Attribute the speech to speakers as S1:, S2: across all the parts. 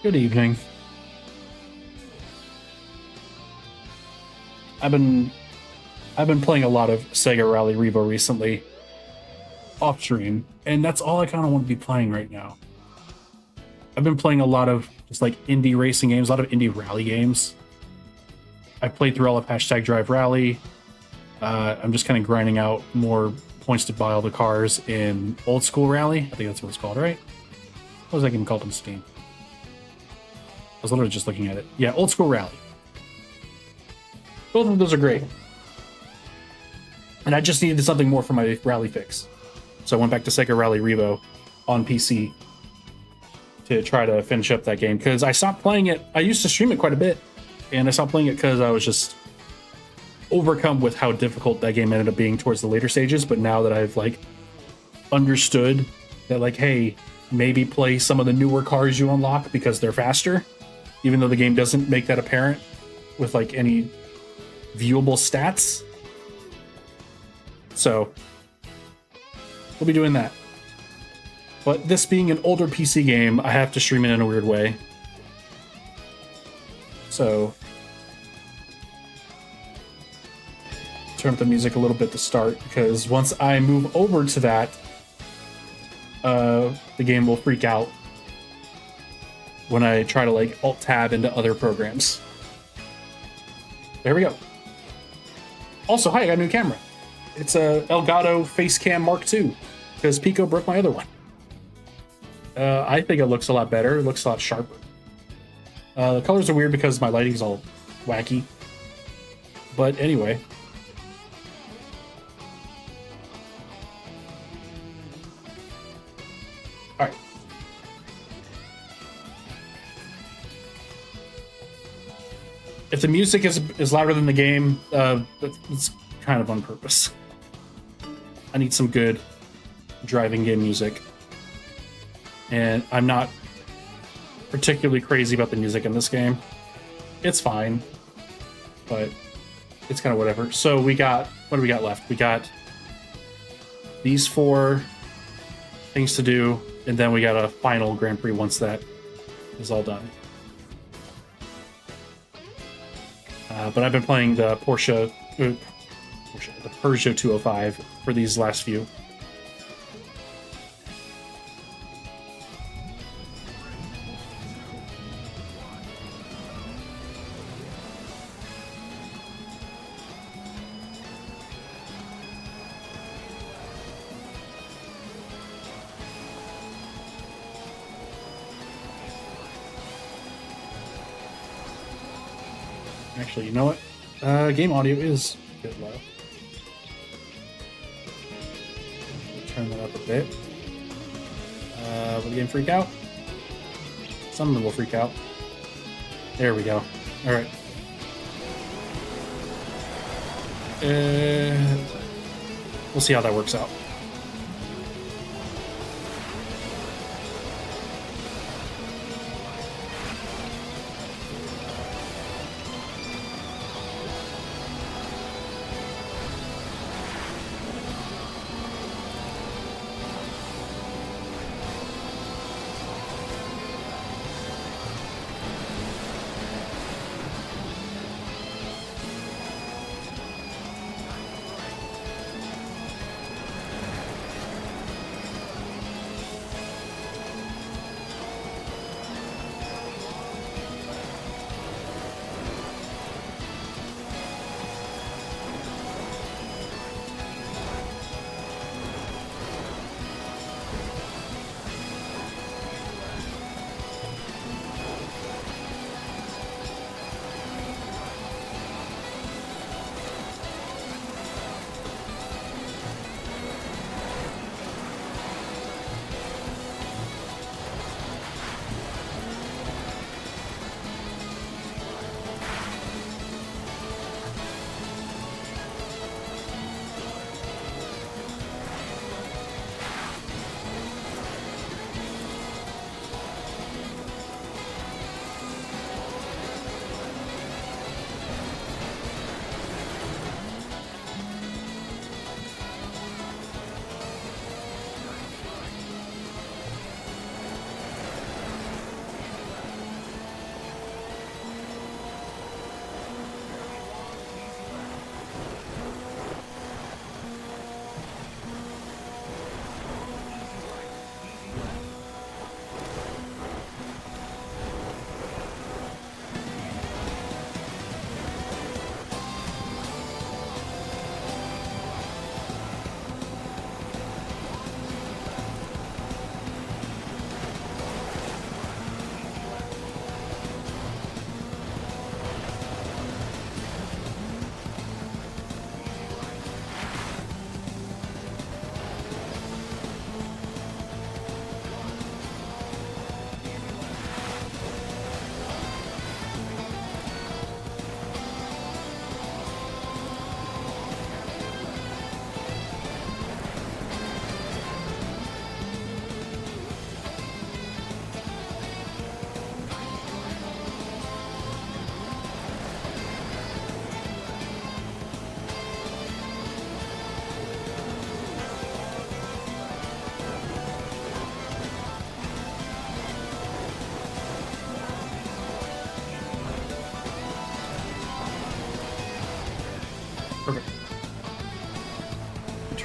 S1: Good evening. I've been playing a lot of Sega Rally Revo recently, off stream, and that's all I kind of want to be playing right now. I've been playing a lot of just like indie racing games, a lot of indie rally games. I played through all of #Drive Rally. I'm just kind of grinding out more points to buy all the cars in Old School Rally. I think that's what it's called, right? What was that game called on Steam? I was literally just looking at it. Yeah, Old School Rally. Both of those are great. And I just needed something more for my rally fix. So I went back to Sega Rally Revo on PC to try to finish up that game, because I stopped playing it. I used to stream it quite a bit, and I stopped playing it because I was just overcome with how difficult that game ended up being towards the later stages. But now that I've like understood that, like, hey, maybe play some of the newer cars you unlock because they're faster, even though the game doesn't make that apparent with like any viewable stats. So we'll be doing that. But this being an older PC game, I have to stream it in a weird way. So turn up the music a little bit to start, because once I move over to that, the game will freak out when I try to like alt tab into other programs. There we go. Also, hi, I got a new camera. It's a Elgato Facecam Mark II, because Pico broke my other one. I think it looks a lot better. It looks a lot sharper. The colors are weird because my lighting's all wacky. But anyway. All right. If the music is louder than the game, it's kind of on purpose. I need some good driving game music. And I'm not particularly crazy about the music in this game. It's fine, but it's kind of whatever. So we got, what do we got left? We got these 4 things to do, and then we got a final Grand Prix once that is all done. But I've been playing the the Peugeot 205 for these last few. Actually, you know what? Game audio is a bit low. Turn that up a bit. Will the game freak out? Some of them will freak out. There we go. All right. We'll see how that works out.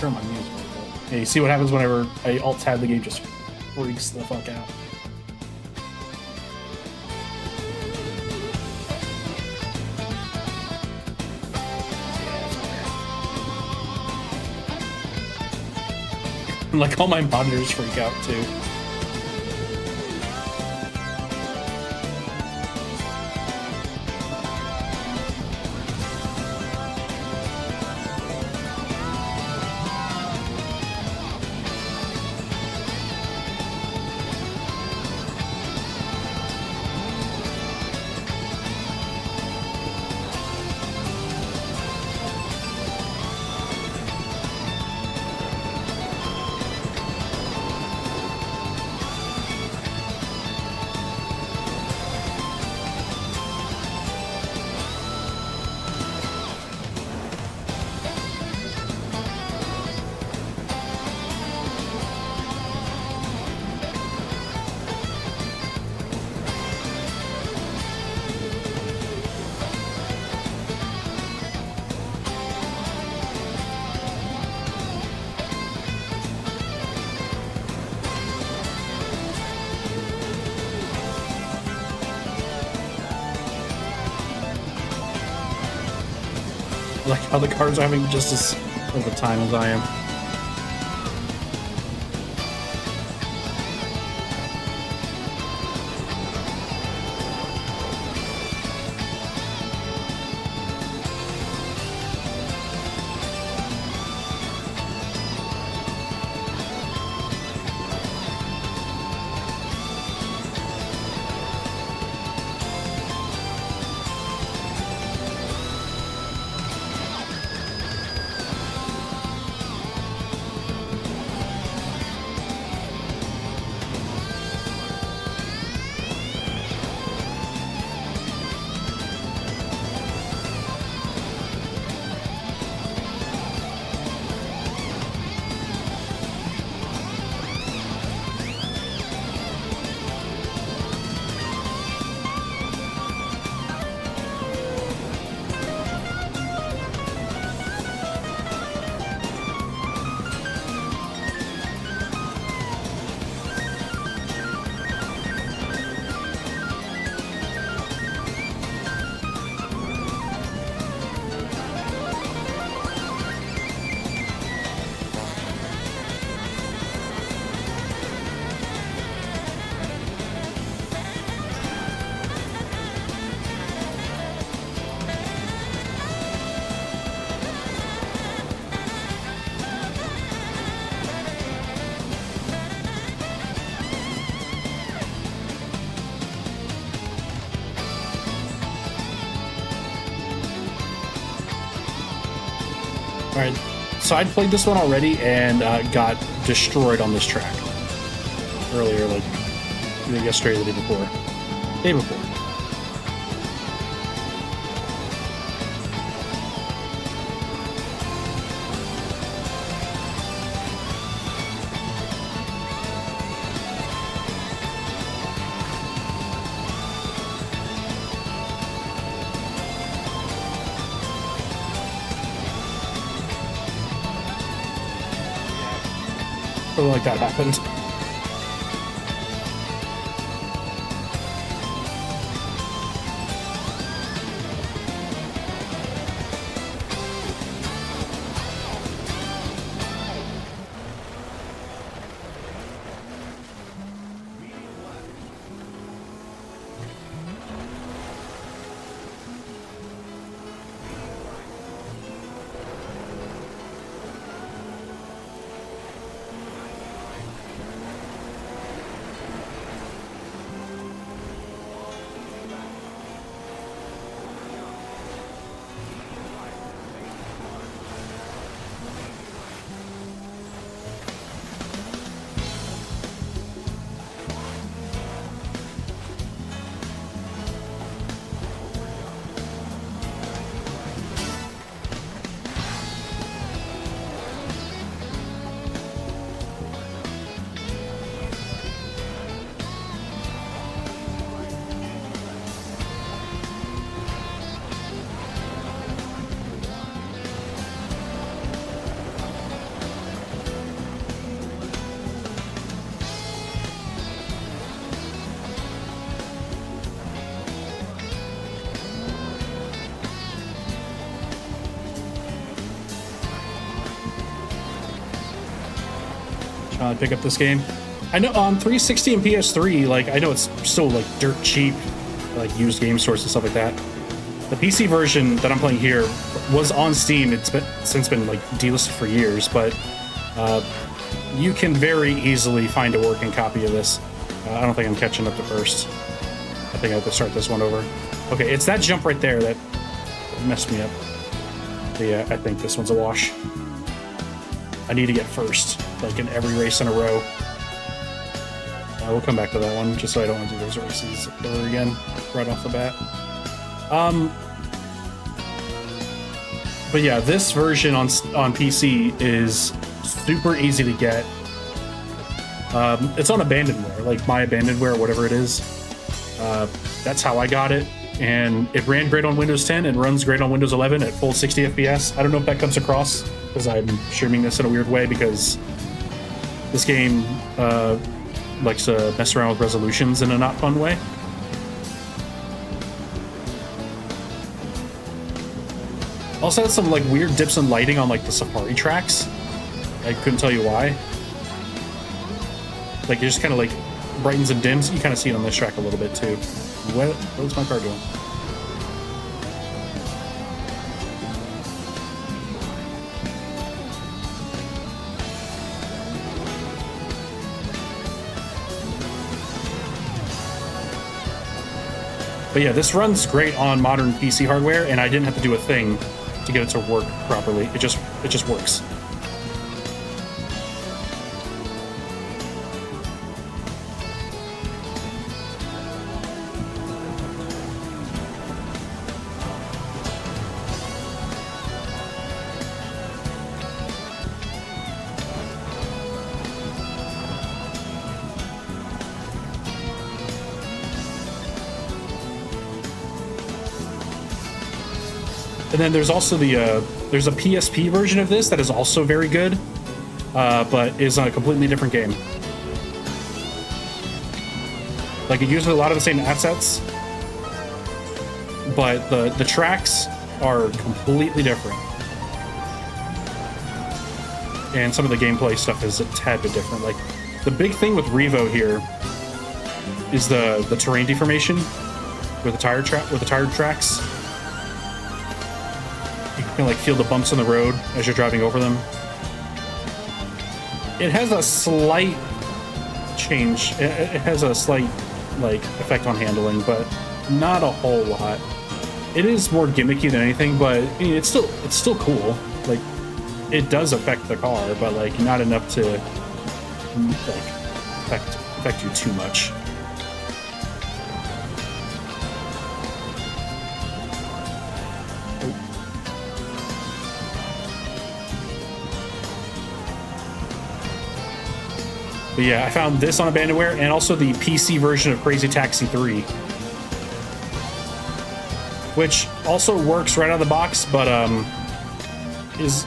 S1: turn my music up. Yeah, you see what happens whenever I alt-tab the game, just freaks the fuck out. Like, all my monitors freak out, too. Like how the cars are having just as of a time as I am. Alright, so I'd played this one already and got destroyed on this track earlier, like either yesterday or the day before. Day before. Something like that happened. pick up this game. I know on 360 and PS3, like I know it's still like dirt cheap, like used game stores and stuff like that. The PC version that I'm playing here was on Steam. It's since been like delisted for years, but you can very easily find a working copy of this. I don't think I'm catching up to first. I think I have to start this one over. Okay, it's that jump right there that messed me up. But yeah, I think this one's a wash. I need to get first, like in every race in a row. We'll come back to that one, just so I don't want to do those races over again, right off the bat. But yeah, this version on PC is super easy to get. It's on Abandonware, like My Abandonware, or whatever it is. That's how I got it, and it ran great on Windows 10 and runs great on Windows 11 at full 60 FPS. I don't know if that comes across, because I'm streaming this in a weird way, because this game likes to mess around with resolutions in a not fun way. Also had some like weird dips in lighting on like the Safari tracks. I couldn't tell you why. Like it just kind of like brightens and dims. You kind of see it on this track a little bit too. What's my car doing? But yeah, this runs great on modern PC hardware, and I didn't have to do a thing to get it to work properly. It just works. And then there's also there's a PSP version of this that is also very good, but is on a completely different game. Like it uses a lot of the same assets, but the tracks are completely different. And some of the gameplay stuff is a tad bit different. Like the big thing with Revo here is the terrain deformation with the tire tracks. You can like feel the bumps on the road as you're driving over them. It has a slight change. It has a slight like effect on handling, but not a whole lot. It is more gimmicky than anything, but I mean, it's still cool. Like it does affect the car, but like not enough to like affect you too much. But yeah, I found this on Abandonware and also the PC version of Crazy Taxi 3, which also works right out of the box, but is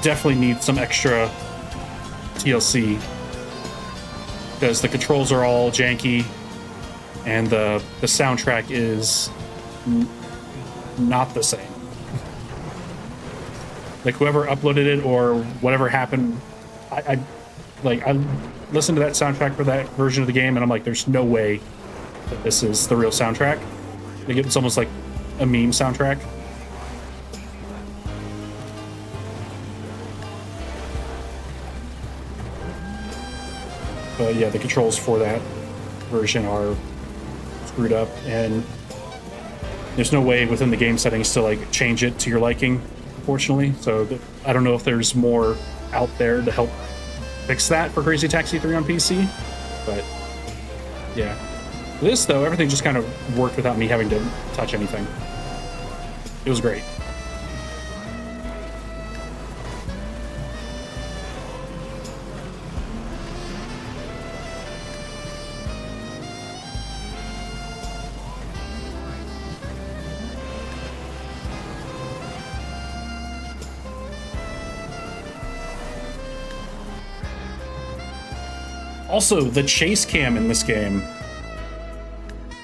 S1: definitely needs some extra TLC because the controls are all janky and the soundtrack is not the same. Like whoever uploaded it or whatever happened, I listened to that soundtrack for that version of the game, and I'm like, there's no way that this is the real soundtrack. Like, it's almost like a meme soundtrack. But yeah, the controls for that version are screwed up, and there's no way within the game settings to like change it to your liking, unfortunately. So I don't know if there's more out there to help fix that for Crazy Taxi 3 on PC, but yeah. This though, everything just kind of worked without me having to touch anything. It was great. Also, the chase cam in this game,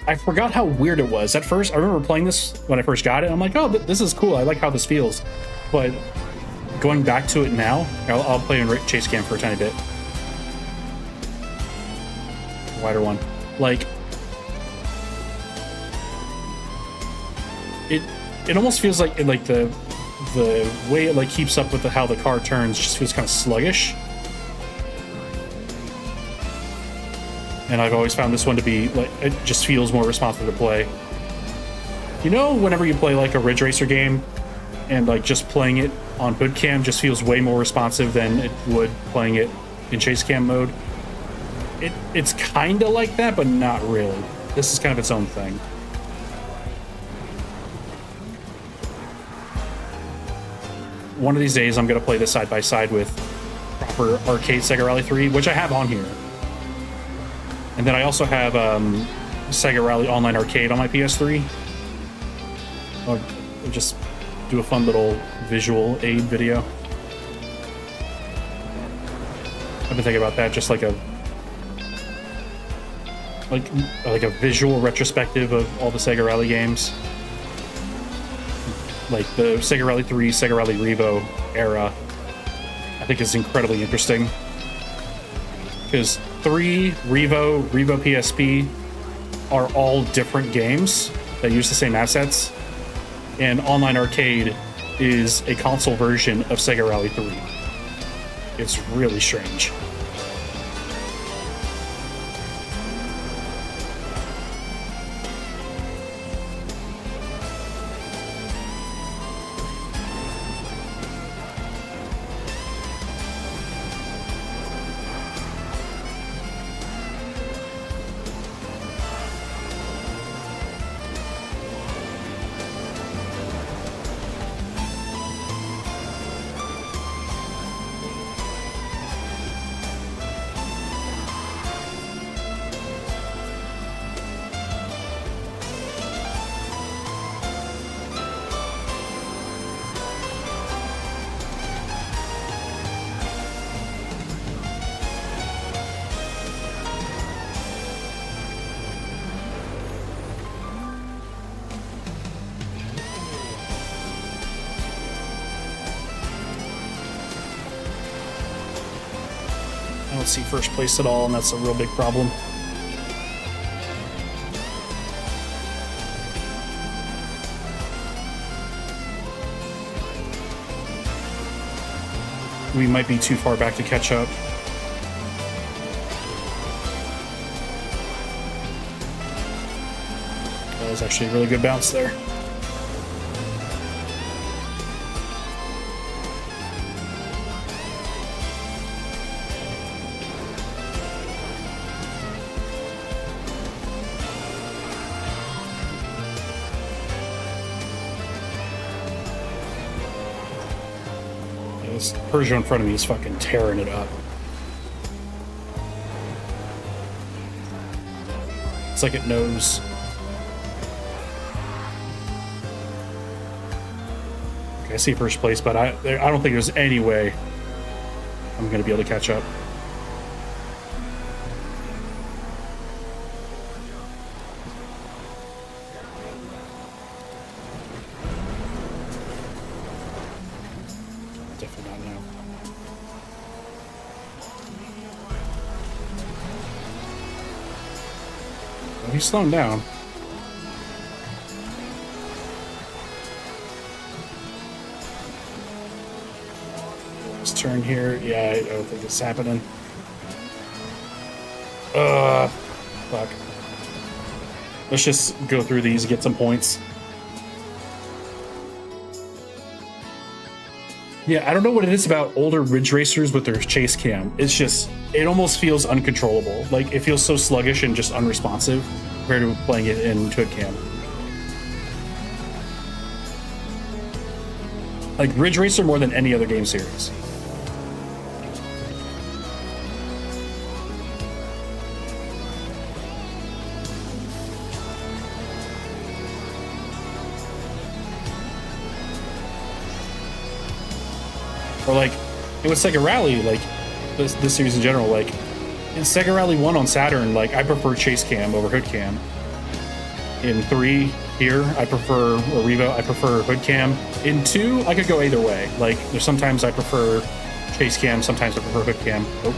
S1: I forgot how weird it was. At first, I remember playing this when I first got it. I'm like, oh, this is cool. I like how this feels. But going back to it now, I'll play in chase cam for a tiny bit. wider one. Like, it almost feels like the way it like keeps up with how the car turns just feels kind of sluggish. And I've always found this one to be like, it just feels more responsive to play. You know, whenever you play like a Ridge Racer game and like just playing it on hood cam just feels way more responsive than it would playing it in chase cam mode. It's kind of like that, but not really. This is kind of its own thing. One of these days, I'm going to play this side by side with proper arcade Sega Rally 3, which I have on here. And then I also have Sega Rally Online Arcade on my PS3. I'll just do a fun little visual aid video. I've been thinking about that, just like a visual retrospective of all the Sega Rally games. Like the Sega Rally 3, Sega Rally Revo era, I think is incredibly interesting. Because 3, Revo PSP are all different games that use the same assets. And Online Arcade is a console version of Sega Rally 3. It's really strange. I don't see first place at all, and that's a real big problem. We might be too far back to catch up. That was actually a really good bounce there. This Peugeot in front of me is fucking tearing it up. It's like it knows. Okay, I see first place, but I don't think there's any way I'm gonna be able to catch up. Definitely not now. Well, he's slowing down. Let's turn here. Yeah, I don't think it's happening. Fuck. Let's just go through these and get some points. Yeah, I don't know what it is about older Ridge Racers with their chase cam. It's just, it almost feels uncontrollable. Like, it feels so sluggish and just unresponsive compared to playing it in hood cam. Like, Ridge Racer more than any other game series. Or like, and with Sega Rally, like this series in general, like in Sega Rally 1 on Saturn, like I prefer chase cam over hood cam. In 3 here, I prefer, or Revo, I prefer hood cam. In 2, I could go either way. Like there's sometimes I prefer chase cam, sometimes I prefer hood cam. Oh.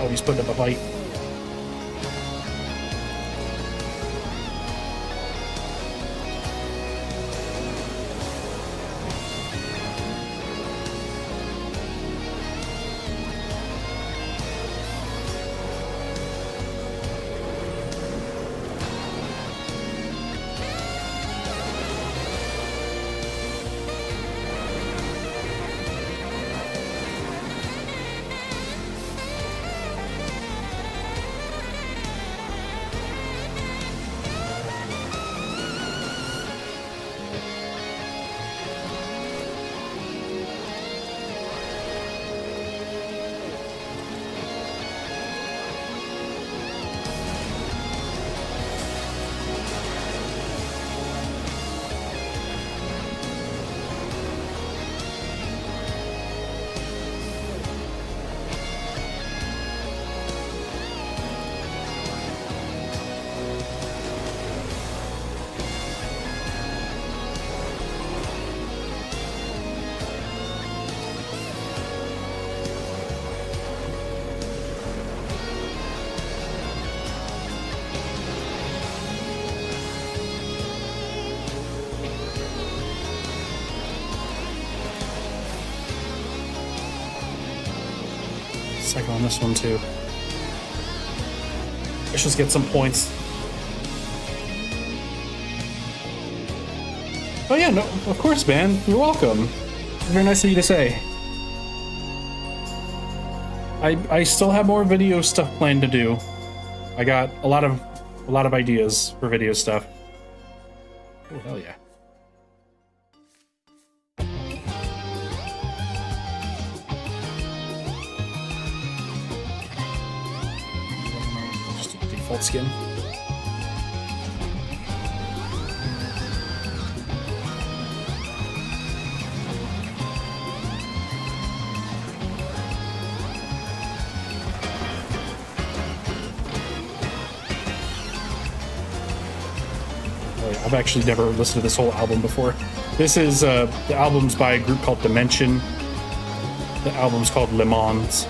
S1: Oh, he's putting up a fight. Second on this one too. Let's just get some points. Oh yeah, no, of course, man. You're welcome. Very nice of you to say. I still have more video stuff planned to do. I got a lot of ideas for video stuff. Oh hell yeah. Just a default skin. I've actually never listened to this whole album before. This is the album's by a group called Dimension. The album's called Le Mans.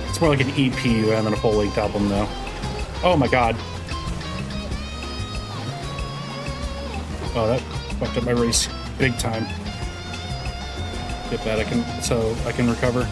S1: It's more like an EP rather than a full-length album, though. Oh my god. Oh, that fucked up my race big time. Get that, so I can recover.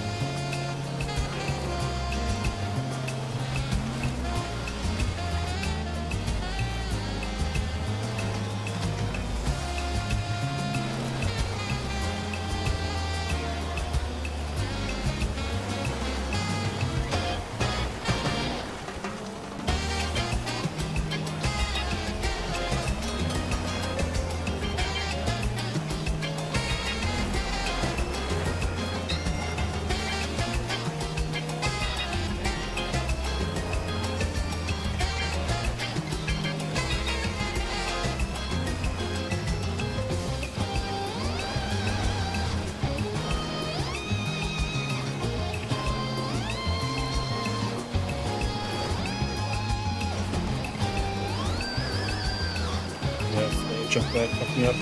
S1: Jump that, fuck me up.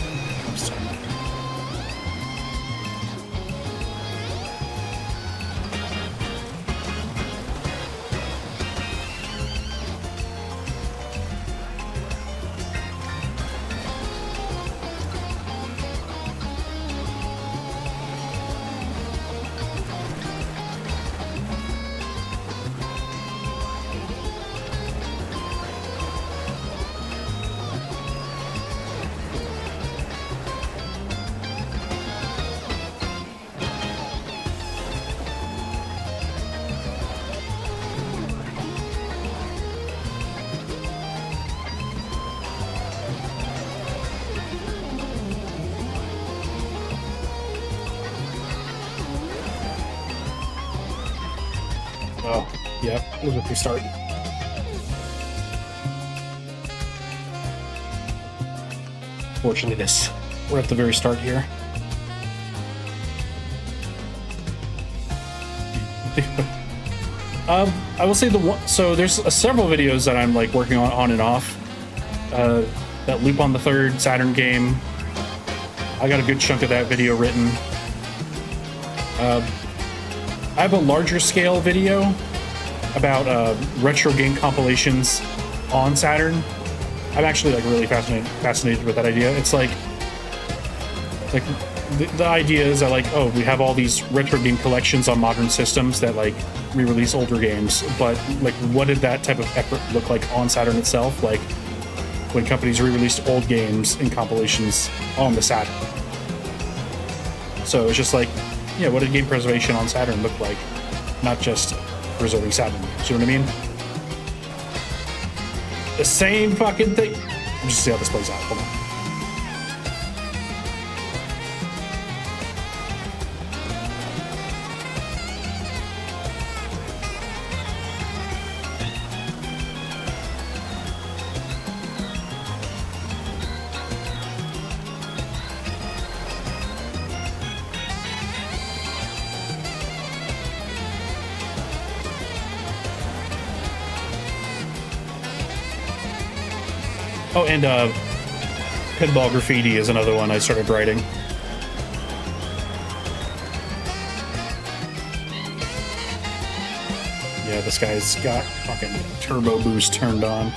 S1: I'm sorry. Oh, yeah, look at they start. Fortunately, this We're at the very start here. I will say so there's several videos that I'm like working on and off. That Loop on the Third Saturn game. I got a good chunk of that video written. I have a larger scale video about retro game compilations on Saturn. I'm actually like really fascinated with that idea. It's like the idea is that like, oh, we have all these retro game collections on modern systems that like re-release older games, but like what did that type of effort look like on Saturn itself? Like when companies re-released old games in compilations on the Saturn. So it's just like, yeah, what did game preservation on Saturn look like? Not just preserving Saturn games, you know what I mean? The same fucking thing. Let's just see how this plays out. Hold on. Oh, and Pinball Graffiti is another one I started writing. Yeah, this guy's got fucking turbo boost turned on.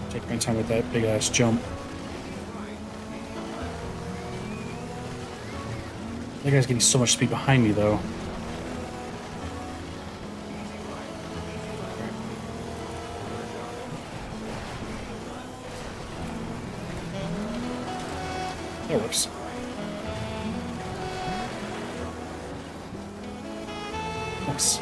S1: Take my time with that big ass jump. That guy's getting so much speed behind me though. That works. Nice.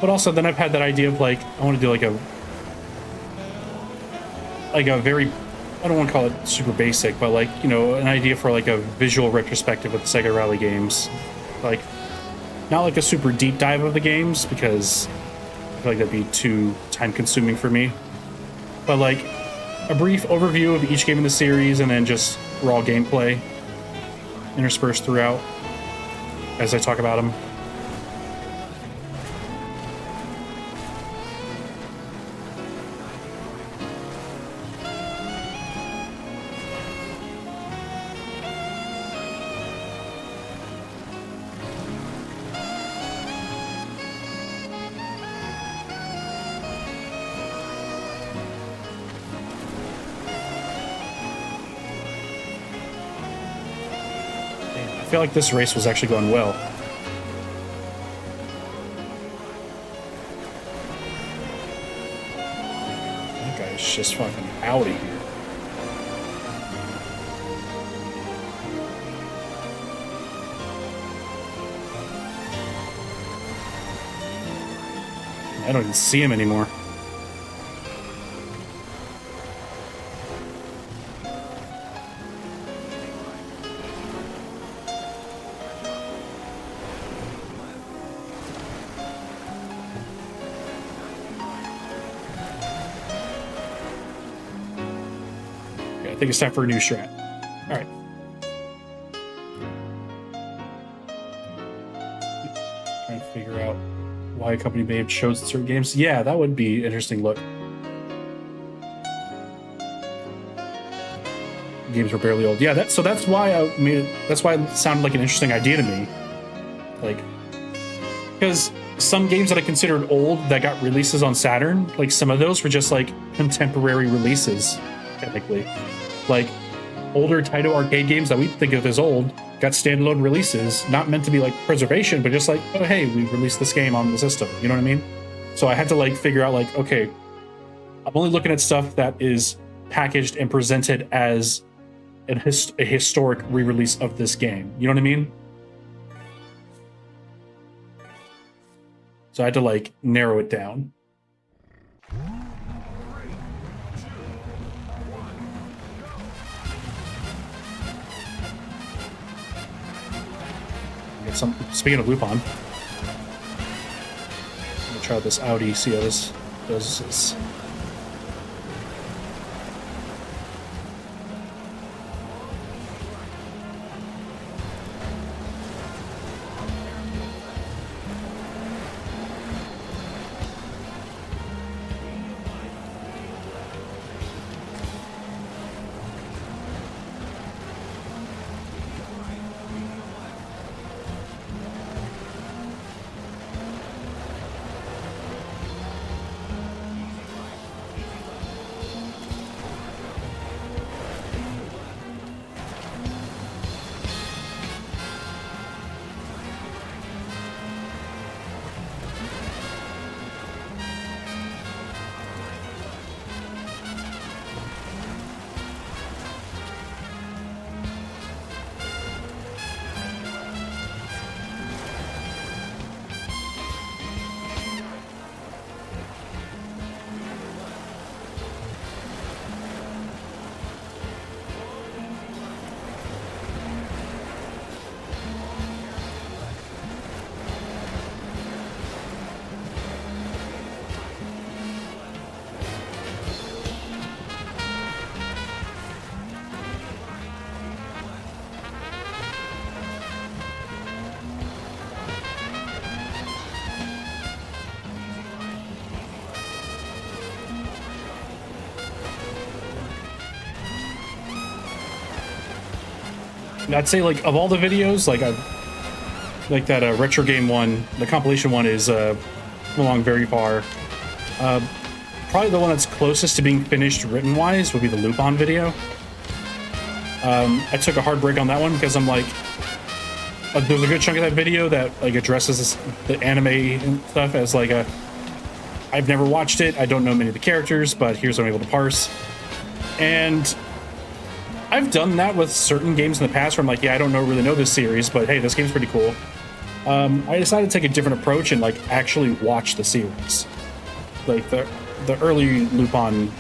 S1: But also, then I've had that idea of like, I want to do like a very, I don't want to call it super basic, but like, you know, an idea for like a visual retrospective with Sega Rally games. Like, not like a super deep dive of the games, because I feel like that'd be too time consuming for me. But like, a brief overview of each game in the series and then just raw gameplay interspersed throughout as I talk about them. I feel like this race was actually going well. That guy's just fucking out of here. I don't even see him anymore. I think it's time for a new strat. All right. Trying to figure out why a company may have chosen certain games. Yeah, that would be an interesting look. Games were barely old. Yeah, that's why I made it. That's why it sounded like an interesting idea to me. Like, because some games that I considered old that got releases on Saturn, like some of those were just like contemporary releases, technically. Like older Taito arcade games that we think of as old got standalone releases, not meant to be like preservation, but just like, oh hey, we released this game on the system. You know what I mean? So I had to like figure out like, okay, I'm only looking at stuff that is packaged and presented as a historic re-release of this game. You know what I mean? So I had to like narrow it down. Get some. Speaking of Lupin, I'm gonna try this Audi. See how this does. This. I'd say like of all the videos, like like that retro game one, the compilation one is come along very far. Probably the one that's closest to being finished written wise would be the Lupin video. I took a hard break on that one because I'm like, there's a good chunk of that video that like addresses the anime and stuff as like a, I've never watched it, I don't know many of the characters, but here's what I'm able to parse. And I've done that with certain games in the past where I'm like, yeah, I don't really know this series, but hey, this game's pretty cool. I decided to take a different approach and like actually watch the series. Like the early Lupin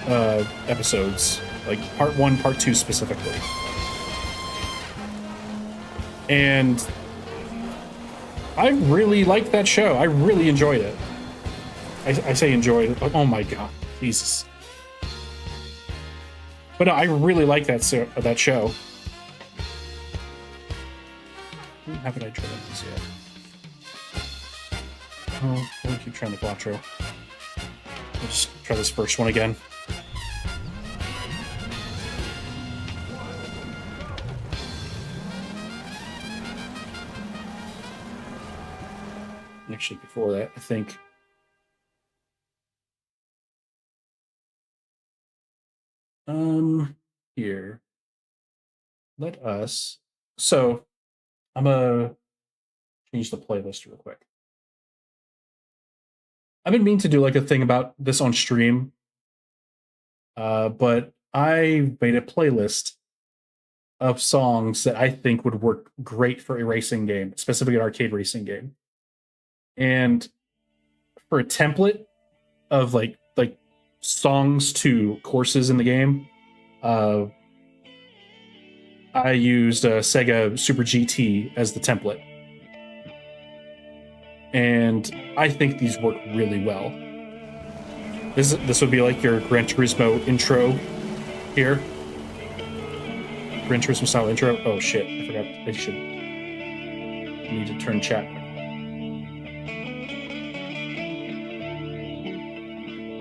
S1: episodes, like part 1, part 2 specifically. And I really liked that show. I really enjoyed it. I say enjoyed it. Oh my god, Jesus. But no, I really like that show. Haven't I tried this yet? Oh, I'll keep trying the Quattro. Let's just try this first one again. Actually, before that, I think. Here. Let us. So, I'm gonna change the playlist real quick. I've been meaning to do like a thing about this on stream, but I made a playlist of songs that I think would work great for a racing game, specifically an arcade racing game. And for a template of like songs to courses in the game, I used Sega Super GT as the template. And I think these work really well. This would be like your Gran Turismo intro here. Gran Turismo style intro. Oh shit, I forgot. I should need to turn chat.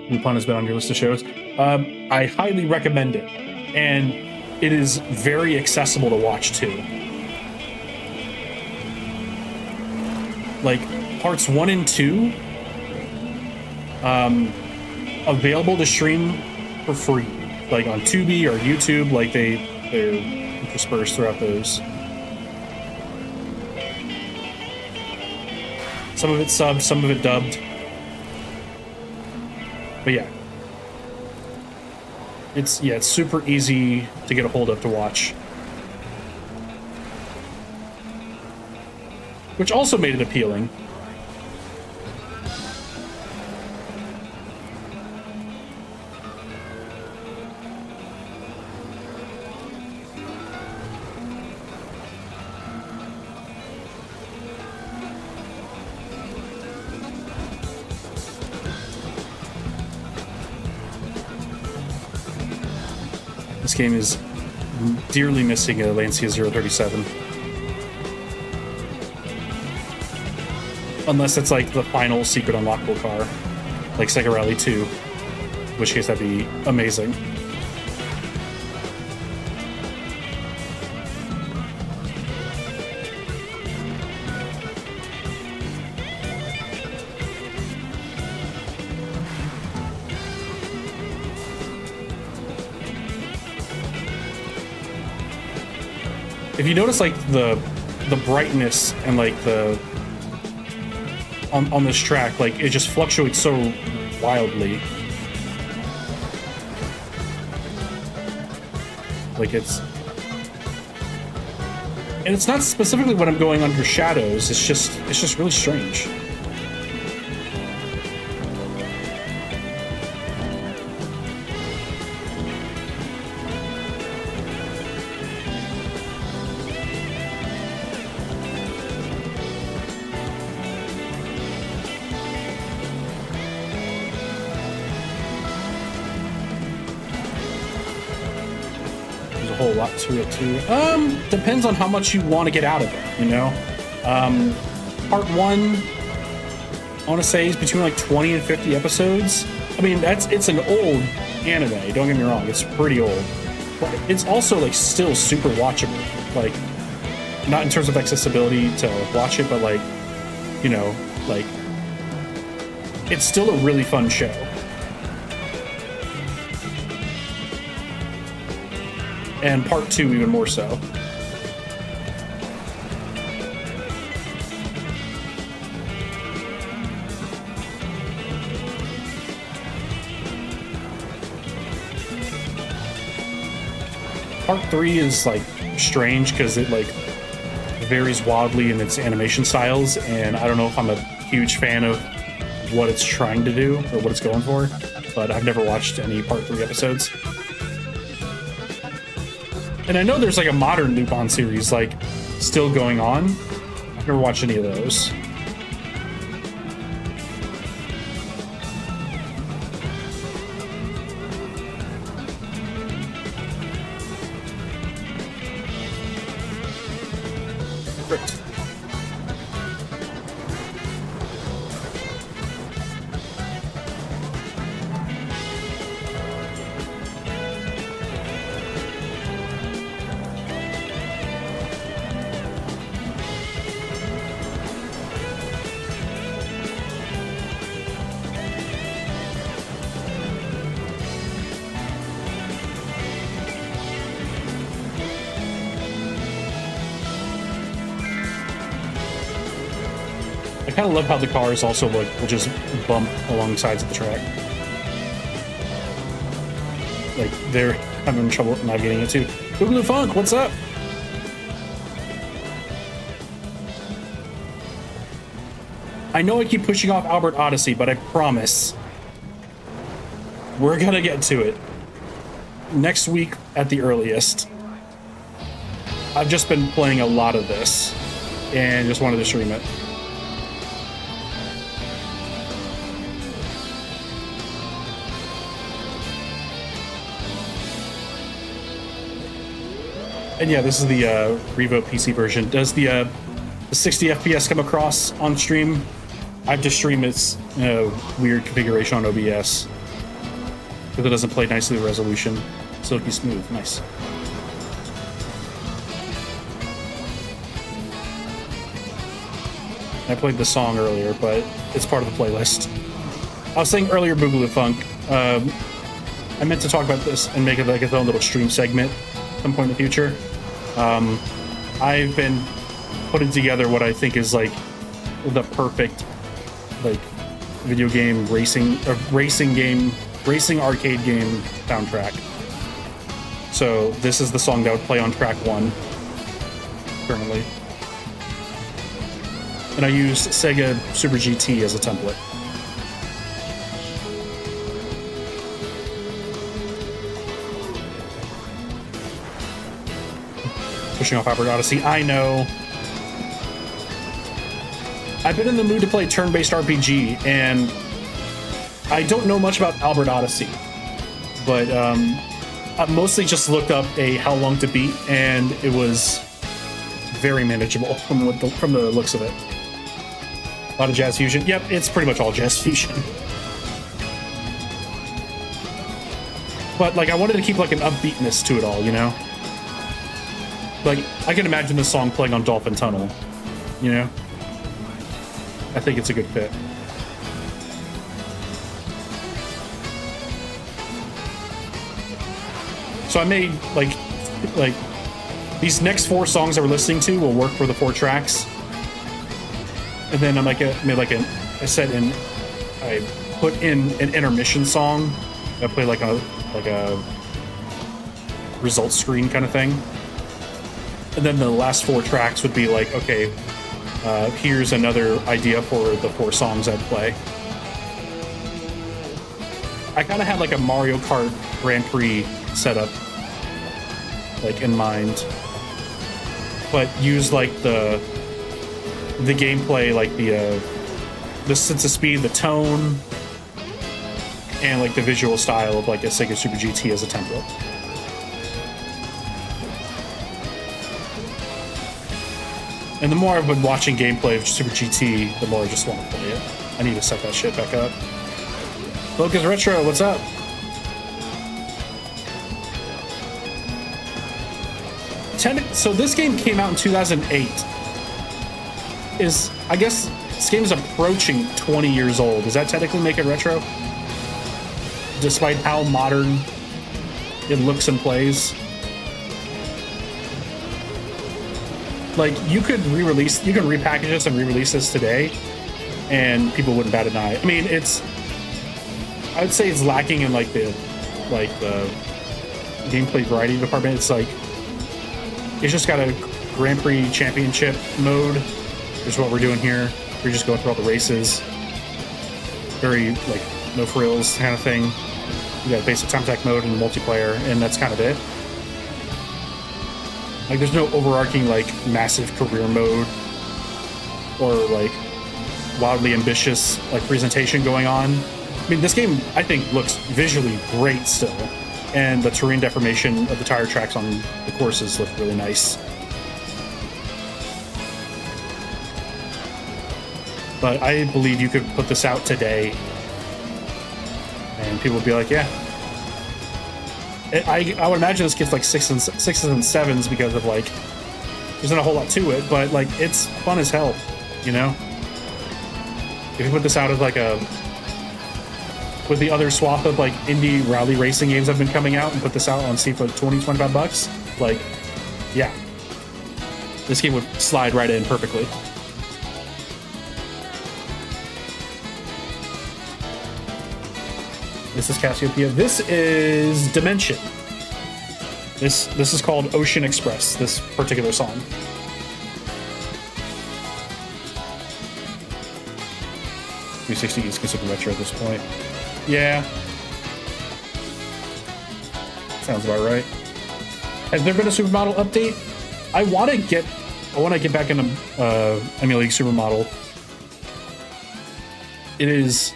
S1: Lupin has been on your list of shows. I highly recommend it. And it is very accessible to watch too. like parts 1 and 2 available to stream for free, like on Tubi or YouTube. Like they're interspersed throughout those. Some of it subbed, some of it dubbed. But yeah. It's super easy to get a hold of to watch. Which also made it appealing. This game is dearly missing a Lancia 037. Unless it's like the final secret unlockable car, like Sega Rally 2, in which case that'd be amazing. If you notice, like the brightness and like the on this track, like it just fluctuates so wildly. Like it's not specifically when I'm going under shadows. It's just really strange. Whole lot to it too. Depends on how much you want to get out of it, you know. Part 1, I want to say, is between like 20 and 50 episodes. I mean, it's an old anime, don't get me wrong, it's pretty old, but it's also like still super watchable. Like, not in terms of accessibility to watch it, but like, you know, like it's still a really fun show. And part 2 even more so. Part 3 is like strange because it like varies wildly in its animation styles, and I don't know if I'm a huge fan of what it's trying to do or what it's going for, but I've never watched any part 3 episodes. And I know there's like a modern Lupin series like still going on. I've never watched any of those. Perfect. I kind of love how the cars also will just bump along the sides of the track. Like they're having trouble navigating it too. Boogaloo Funk, what's up? I know I keep pushing off Albert Odyssey, but I promise we're gonna get to it next week at the earliest. I've just been playing a lot of this and just wanted to stream it. And yeah, this is the Revo PC version. Does the 60 FPS come across on stream? I have to stream its weird configuration on OBS because it doesn't play nicely with resolution. Silky smooth, nice. I played the song earlier, but it's part of the playlist. I was saying earlier, Boogaloo Funk. I meant to talk about this and make it like its own little stream segment at some point in the future. I've been putting together what I think is like the perfect like video game racing arcade game soundtrack. So this is the song that would play on track 1 currently. And I used Sega Super GT as a template. Pushing off Albert Odyssey. I know. I've been in the mood to play turn-based RPG, and I don't know much about Albert Odyssey, but I mostly just looked up how long to beat, and it was very manageable from the looks of it. A lot of jazz fusion. Yep, it's pretty much all jazz fusion. But like, I wanted to keep like an upbeatness to it all, you know? Like, I can imagine this song playing on Dolphin Tunnel, you know? I think it's a good fit. So I made like these next 4 songs that we're listening to will work for the 4 tracks, and then I put in an intermission song. I play like a result screen kind of thing, and then the last 4 tracks would be like, okay, here's another idea for the 4 songs I'd play. I kind of had like a Mario Kart Grand Prix setup like in mind, but use like the gameplay, like the sense of speed, the tone, and like the visual style of like a Sega Super GT as a template. And the more I've been watching gameplay of Super GT, the more I just want to play it. I need to set that shit back up. Focus Retro, what's up? So this game came out in 2008. I guess this game is approaching 20 years old. Does that technically make it retro? Despite how modern it looks and plays? Like, you can repackage this and re-release this today, and people wouldn't bat an eye. I mean, I would say it's lacking in like the gameplay variety department. It's like, it's just got a Grand Prix Championship mode, which is what we're doing here. We're just going through all the races. Very like no frills kind of thing. You got basic time attack mode and multiplayer, and that's kind of it. Like, there's no overarching, like, massive career mode or, like, wildly ambitious, like, presentation going on. I mean, this game, I think, looks visually great still, and the terrain deformation of the tire tracks on the courses look really nice. But I believe you could put this out today, and people would be like, yeah. I would imagine this gets like 6s and 7s because of like, there's not a whole lot to it, but like, it's fun as hell, you know? If you put this out as like with the other swath of like indie rally racing games that have been coming out, and put this out on Steam for 20-25 bucks, like, yeah, this game would slide right in perfectly. This is Cassiopeia. This is Dimension. This is called Ocean Express, this particular song. .360 is considered retro at this point. Yeah. Sounds about right. Has there been a Supermodel update? I want to get back into emulating Supermodel. It is...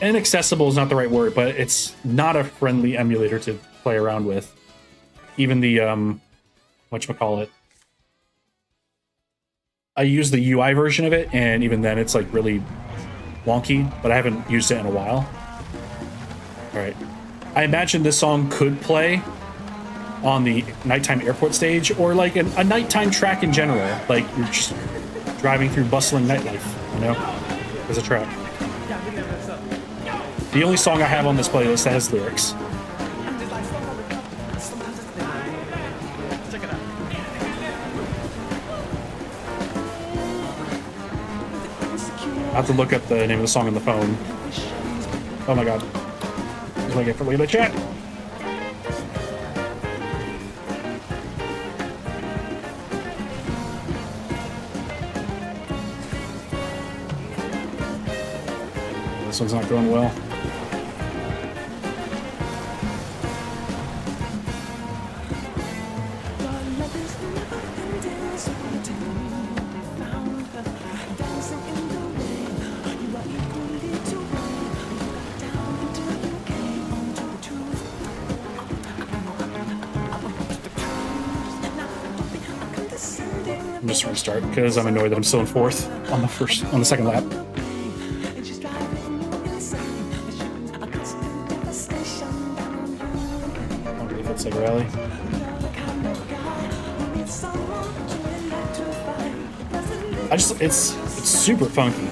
S1: inaccessible is not the right word, but it's not a friendly emulator to play around with. Even the whatchamacallit. I use the UI version of it, and even then it's like really wonky, but I haven't used it in a while. Alright. I imagine this song could play on the nighttime airport stage, or like a nighttime track in general. Like, you're just driving through bustling nightlife, you know? There's a track. The only song I have on this playlist that has lyrics. I have to look up the name of the song on the phone. Oh my god. Here's what I get for leaving the chat. This one's not going well. Just restart because I'm annoyed that I'm still in fourth on the second lap. I believe it's like rally. It's super funky.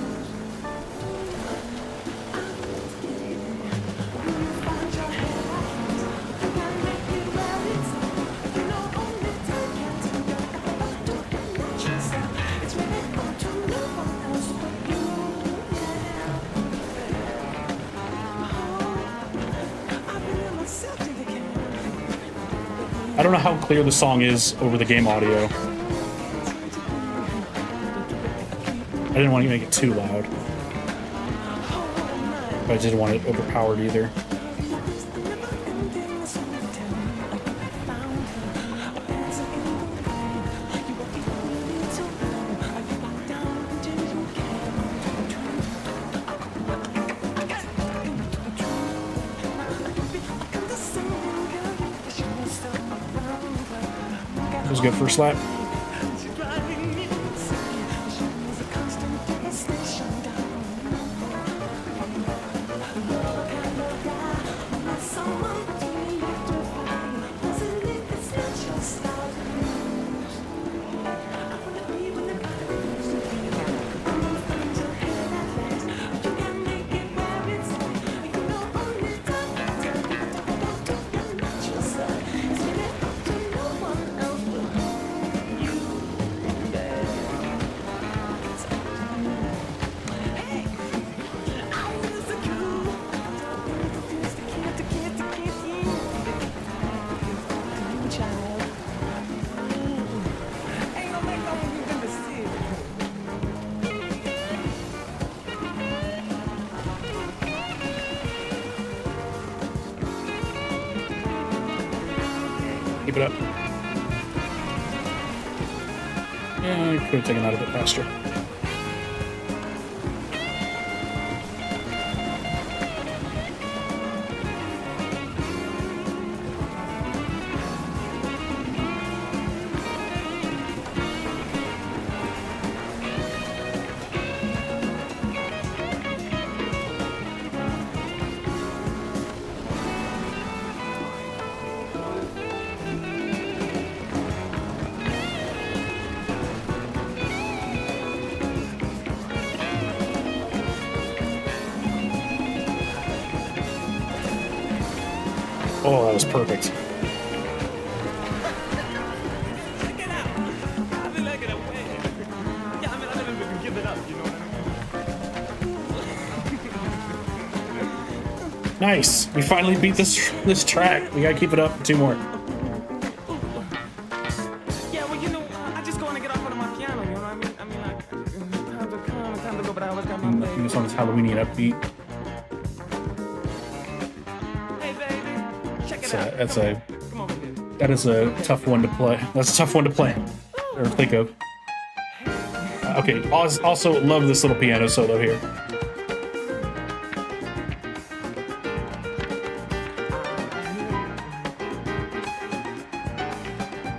S1: I don't know how clear the song is over the game audio. I didn't want to make it too loud, but I didn't want it overpowered either. It was a good first lap. Keep it up. Yeah, I could have taken that a bit faster. Oh, that was perfect. Nice. We finally beat this track. We gotta keep it up for 2 more.
S2: Yeah, well, I just want to get off of my piano, you know what I mean? I mean, like, time to go, but I always got my baby.
S1: This one's Halloween upbeat.
S2: Hey, baby, check it out. Come over here.
S1: That is a tough one to play. That's a tough one to play or think of. Okay. Also, love this little piano solo here.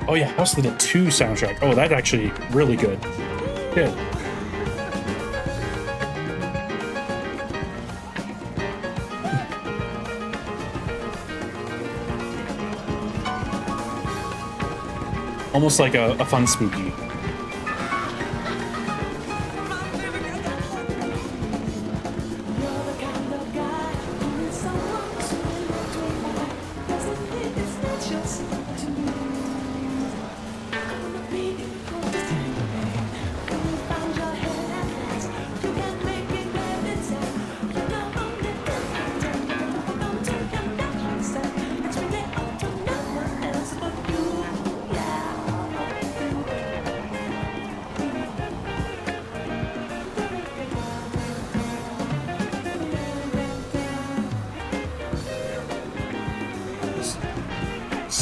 S1: Oh yeah, House of the 2 soundtrack. Oh, that's actually really good. Good. Almost like a fun spooky.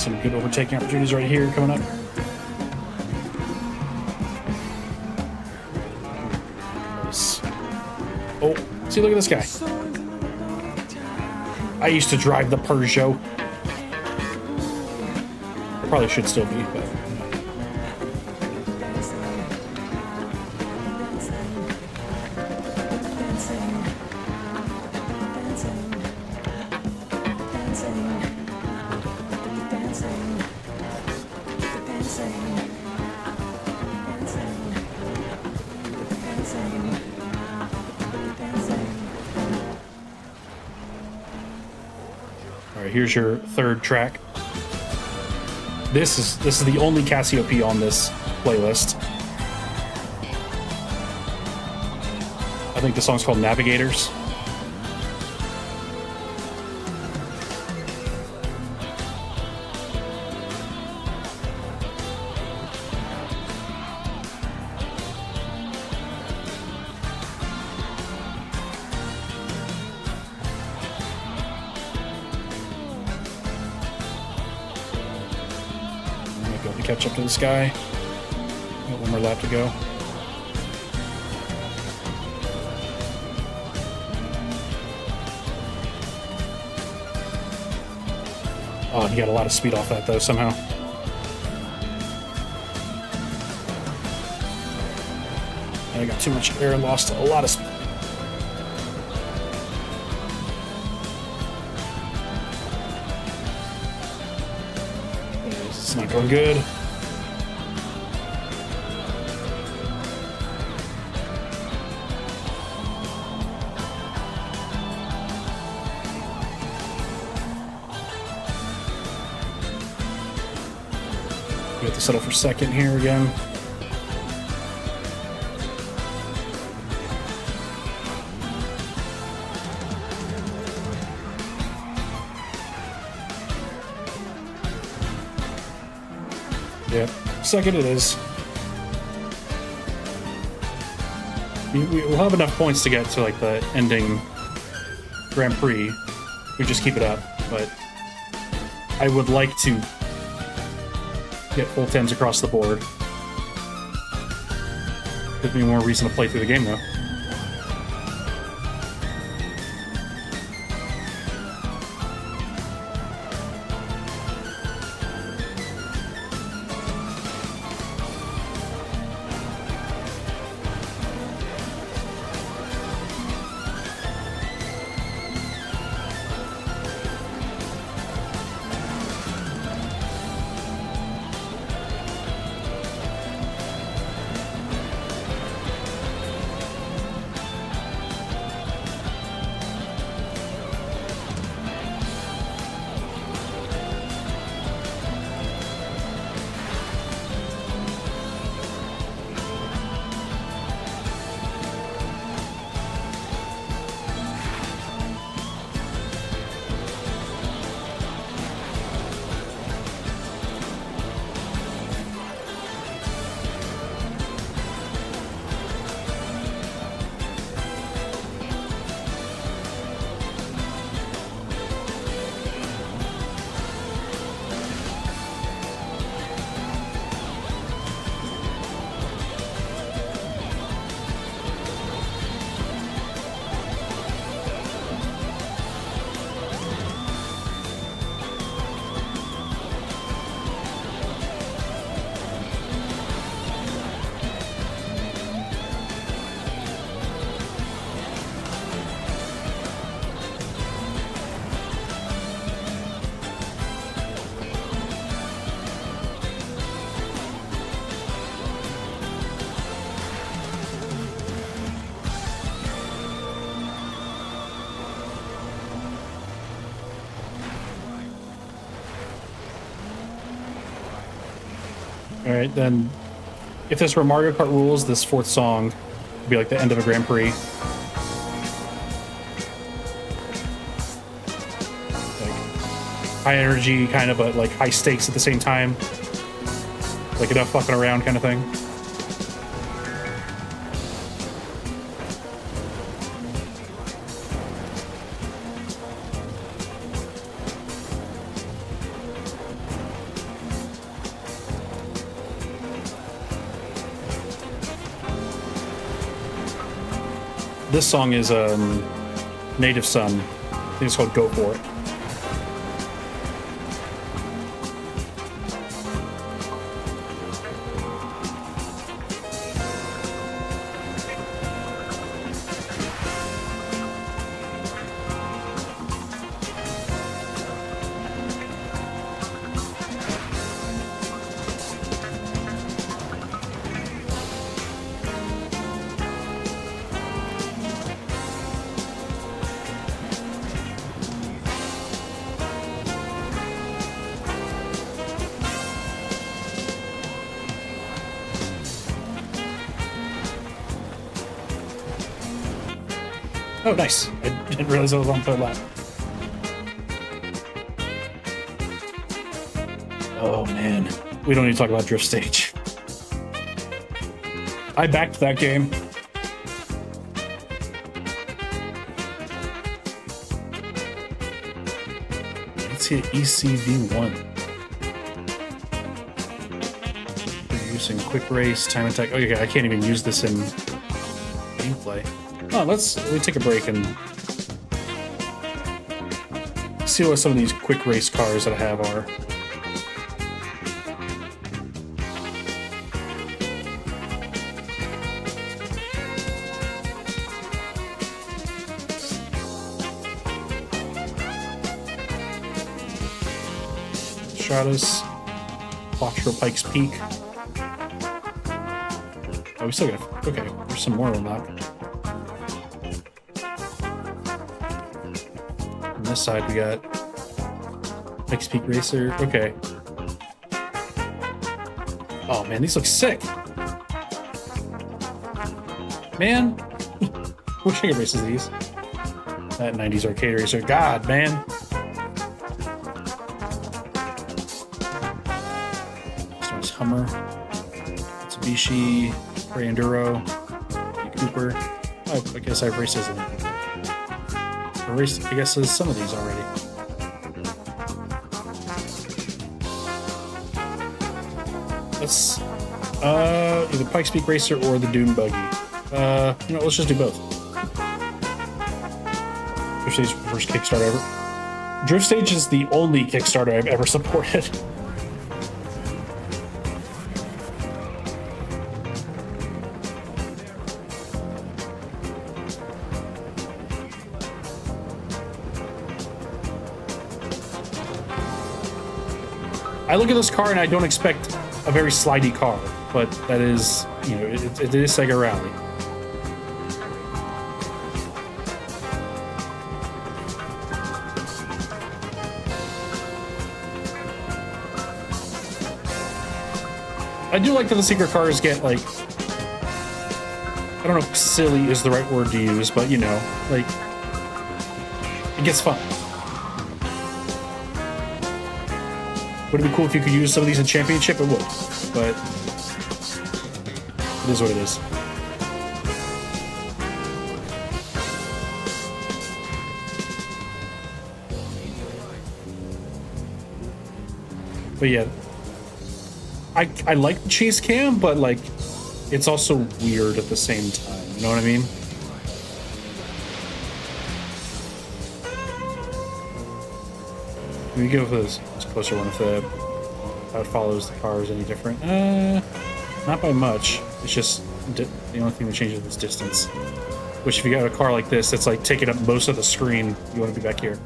S1: Some good overtaking opportunities right here coming up. Nice. Oh, see, look at this guy. I used to drive the Peugeot. Probably should still be, but... Alright, here's your third track. This is the only Cassiope on this playlist. I think the song's called Navigators. Catch up to this guy. Got one more lap to go. Oh, he got a lot of speed off that though somehow. I got too much air and lost a lot of speed. It's not going good. We have to settle for second here again. Yep, second it is. We'll have enough points to get to like the ending Grand Prix. We just keep it up, but I would like to get full 10s across the board. Gives me more reason to play through the game though. All right, then if this were Mario Kart rules, this fourth song would be like the end of a Grand Prix. Like high energy kind of, but like high stakes at the same time. Like enough fucking around kind of thing. This song is Native Son. I think it's called Go For It. Oh, nice. I didn't realize I was on third lap. Oh, man. We don't need to talk about Drift Stage. I backed that game. Let's hit ECV1. We're using quick race, time attack. Oh, yeah, I can't even use this in gameplay. Oh, let me take a break and see what some of these quick race cars that I have are. Stratus, Quattro Pikes Peak. Oh, we still got. Okay, there's some more on that. On this side, we got Pikes Peak Racer. Okay. Oh man, these look sick. Man, wish I could race these. That 90s arcade racer. God, man. Hummer, Mitsubishi, Ray Enduro, Cooper. Oh, I guess I've raced as I raced, I guess, as some of these already. Let's either Pikes Peak Racer or the Dune Buggy. You know, let's just do both. Drift Stage first Kickstarter ever. Drift Stage is the only Kickstarter I've ever supported. I look at this car and I don't expect a very slidey car, but that is, you know, it is Sega Rally. I do like that the secret cars get, like, I don't know if silly is the right word to use, but, you know, like, it gets fun. Would it be cool if you could use some of these in Championship? It would, but it is what it is. But yeah, I like the chase cam, but like, it's also weird at the same time. You know what I mean? Let me go for this closer one if how it follows the cars any different. Not by much. It's just the only thing that changes is distance. Which if you got a car like this that's like taking up most of the screen, you want to be back here.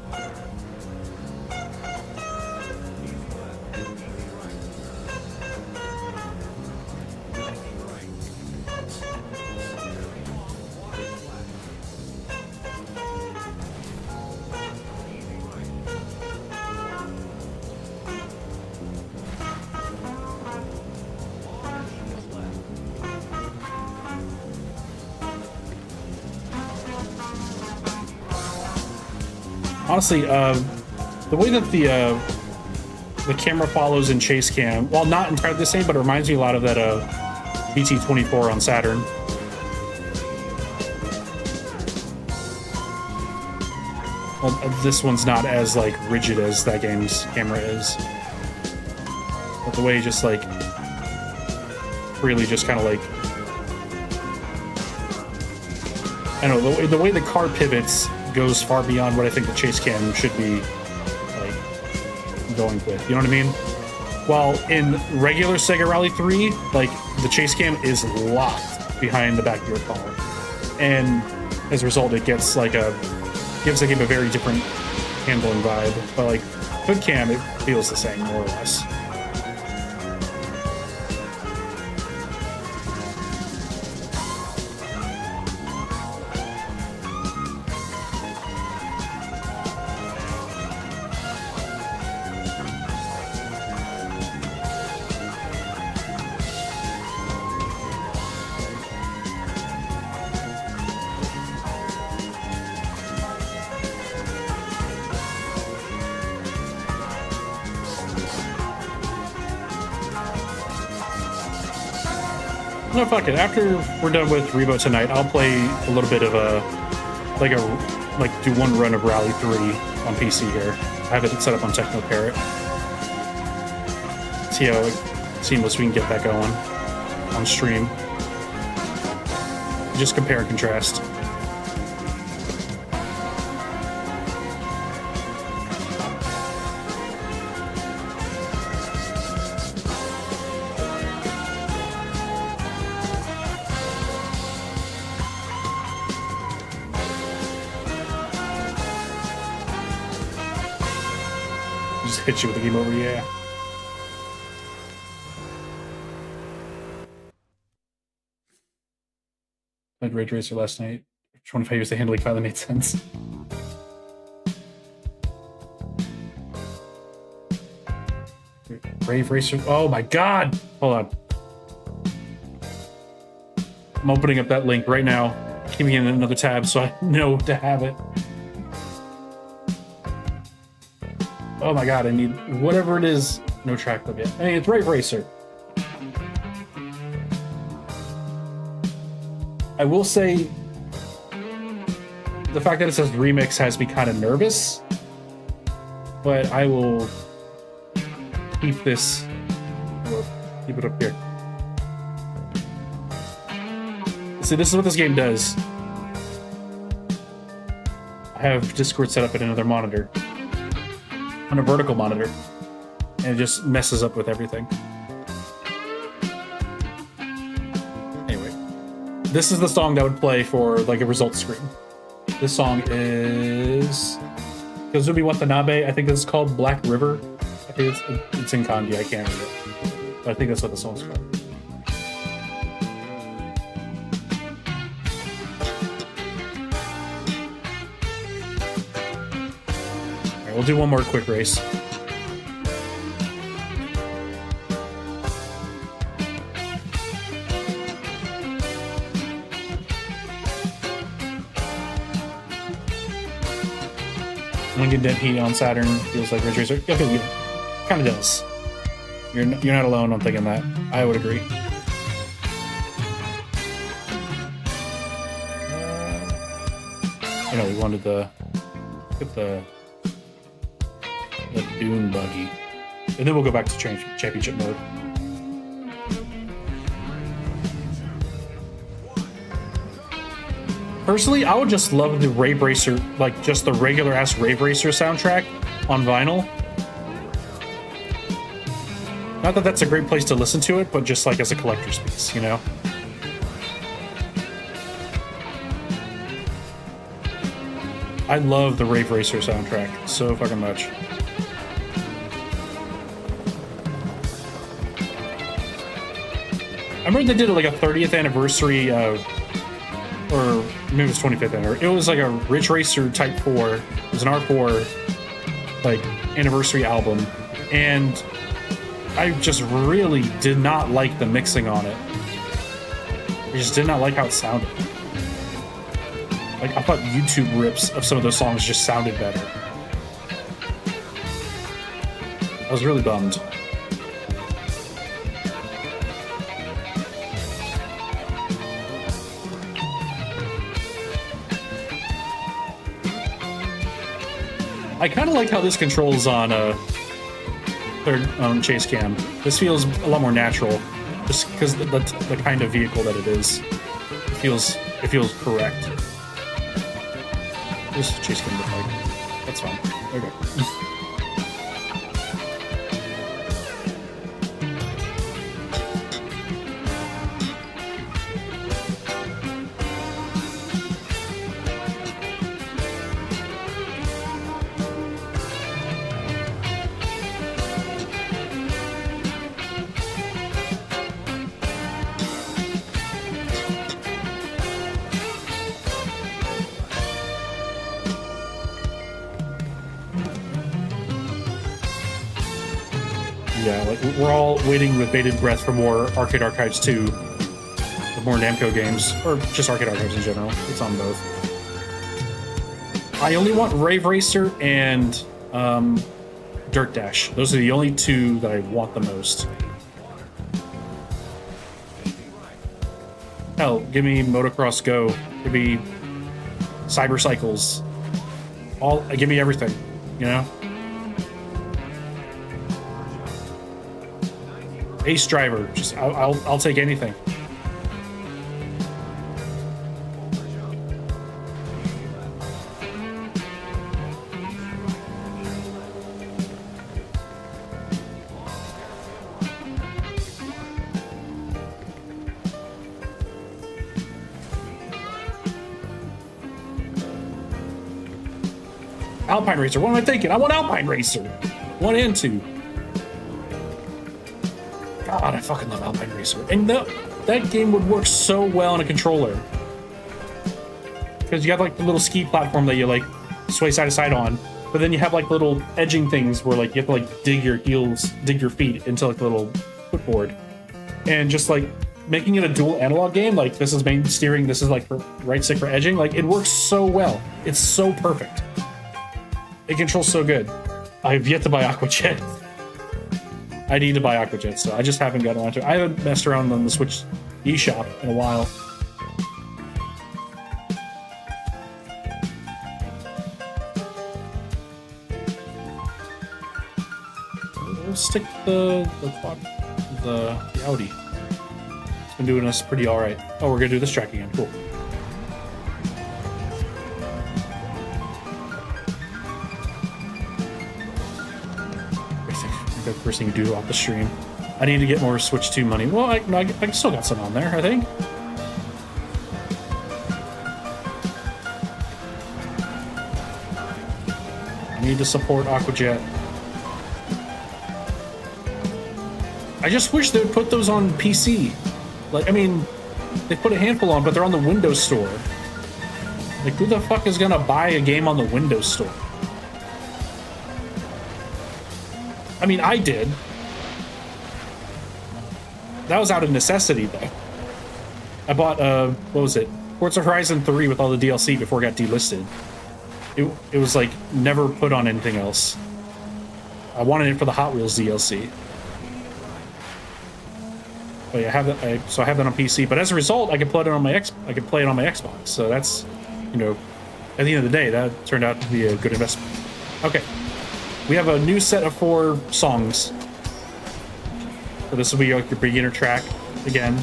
S1: Honestly, the way that the camera follows in Chase Cam, while not entirely the same, but it reminds me a lot of that BT-24 on Saturn. Well, this one's not as like rigid as that game's camera is, but the way it just like really just kind of like I know the way the car pivots goes far beyond what I think the chase cam should be like going with. You know what I mean? While in regular Sega Rally 3, like the chase cam is locked behind the back of your car, and as a result, it gets like gives the game a very different handling vibe. But like hood cam, it feels the same more or less. No, fuck it. After we're done with Revo tonight, I'll play a little bit of do one run of Rally 3 on PC here. I have it set up on Techno Parrot. See how seamless we can get that going on stream. Just compare and contrast. Hit you with the game over, yeah. Played Ridge Racer last night. 25 years the handling finally made sense. Brave Racer. Oh my god! Hold on. I'm opening up that link right now. Keeping it in another tab so I know to have it. Oh my god, I need whatever it is. No track club yet. I mean, it's Brave Racer. I will say the fact that it says remix has me kind of nervous, but I will keep this. Keep it up here. See, this is what this game does. I have Discord set up at another monitor. On a vertical monitor, and it just messes up with everything. Anyway, this is the song that would play for like a results screen. This song is Kazumi Watanabe. I think it's called Black River. I think it's in kanji. I can't read it, but I think that's what the song's called. We'll do one more quick race. Lincoln Dent Heat on Saturn feels like Ridge Racer. Okay, yeah, kind of does. You're not alone on thinking that. I would agree. You know, we wanted get the Dune buggy, and then we'll go back to championship mode. Personally, I would just love the Rave Racer, like just the regular ass Rave Racer soundtrack on vinyl. Not that that's a great place to listen to it, but just like as a collector's piece, you know? I love the Rave Racer soundtrack so fucking much. I remember they did like a 30th anniversary of, or maybe it was 25th anniversary. It was like a Ridge Racer Type 4. It was an R4 like anniversary album, and I just really did not like the mixing on it. I just did not like how it sounded. Like I thought YouTube rips of some of those songs just sounded better. I was really bummed. I kind of like how this controls on chase cam. This feels a lot more natural, just because the kind of vehicle that it is. It feels correct. Just chase him the bike. That's fine. Okay. Yeah, like we're all waiting with bated breath for more Arcade Archives 2, or more Namco games, or just Arcade Archives in general. It's on both. I only want Rave Racer and Dirt Dash. Those are the only two that I want the most. Hell, give me Motocross Go. Give me Cyber Cycles. Give me everything, you know? Ace Driver, just I'll take anything. Alpine Racer, what am I thinking? I want Alpine Racer. 1 and 2. God, I fucking love Alpine Racer. And that game would work so well on a controller. Because you have like the little ski platform that you like sway side to side on, but then you have like little edging things where like you have to like dig your feet into like the little footboard. And just like making it a dual analog game, like this is main steering, this is like for right stick for edging, like it works so well. It's so perfect. It controls so good. I've yet to buy Aquajet. I need to buy Aquajet, so I just haven't gotten around to it. I haven't messed around on the Switch eShop in a while. We'll stick the Audi. It's been doing us pretty alright. Oh, we're gonna do this track again. Cool. The first thing you do off the stream. I need to get more Switch 2 money. Well, I still got some on there, I think. I need to support Aquajet. I just wish they would put those on PC. Like, I mean, they put a handful on, but they're on the Windows Store. Like, who the fuck is gonna buy a game on the Windows Store? I mean, I did. That was out of necessity, though. I bought, what was it? Forza Horizon 3 with all the DLC before it got delisted. It was, like, never put on anything else. I wanted it for the Hot Wheels DLC. But yeah, I have that, so I have that on PC. But as a result, I can play it on my Xbox. So that's, you know, at the end of the day, that turned out to be a good investment. Okay. We have a new set of 4 songs. So this will be like your beginner track again.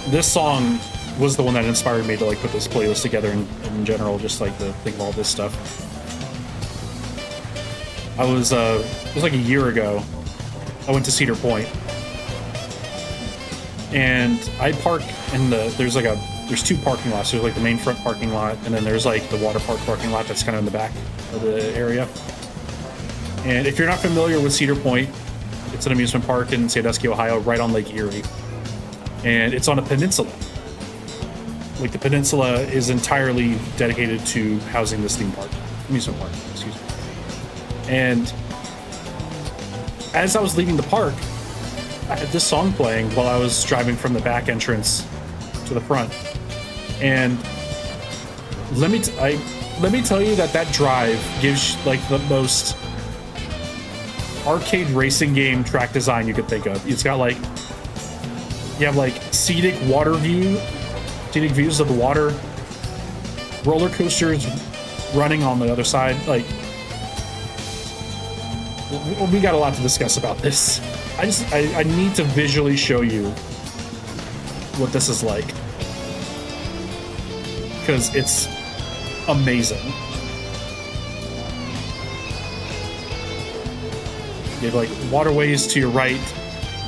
S1: This song was the one that inspired me to like put this playlist together in general, just like to think of all this stuff. It was like a year ago. I went to Cedar Point, and I park in there's 2 parking lots. There's like the main front parking lot, and then there's like the water park parking lot that's kind of in the back of the area. And if you're not familiar with Cedar Point, it's an amusement park in Sandusky, Ohio, right on Lake Erie. And it's on a peninsula. Like, the peninsula is entirely dedicated to housing this amusement park, excuse me. And as I was leaving the park, I had this song playing while I was driving from the back entrance to the front. And let me tell you that drive gives like the most arcade racing game track design you could think of. It's got like, you have like scenic views of the water, roller coasters running on the other side. Like, we got a lot to discuss about this. I need to visually show you what this is like, because it's amazing. You have like waterways to your right,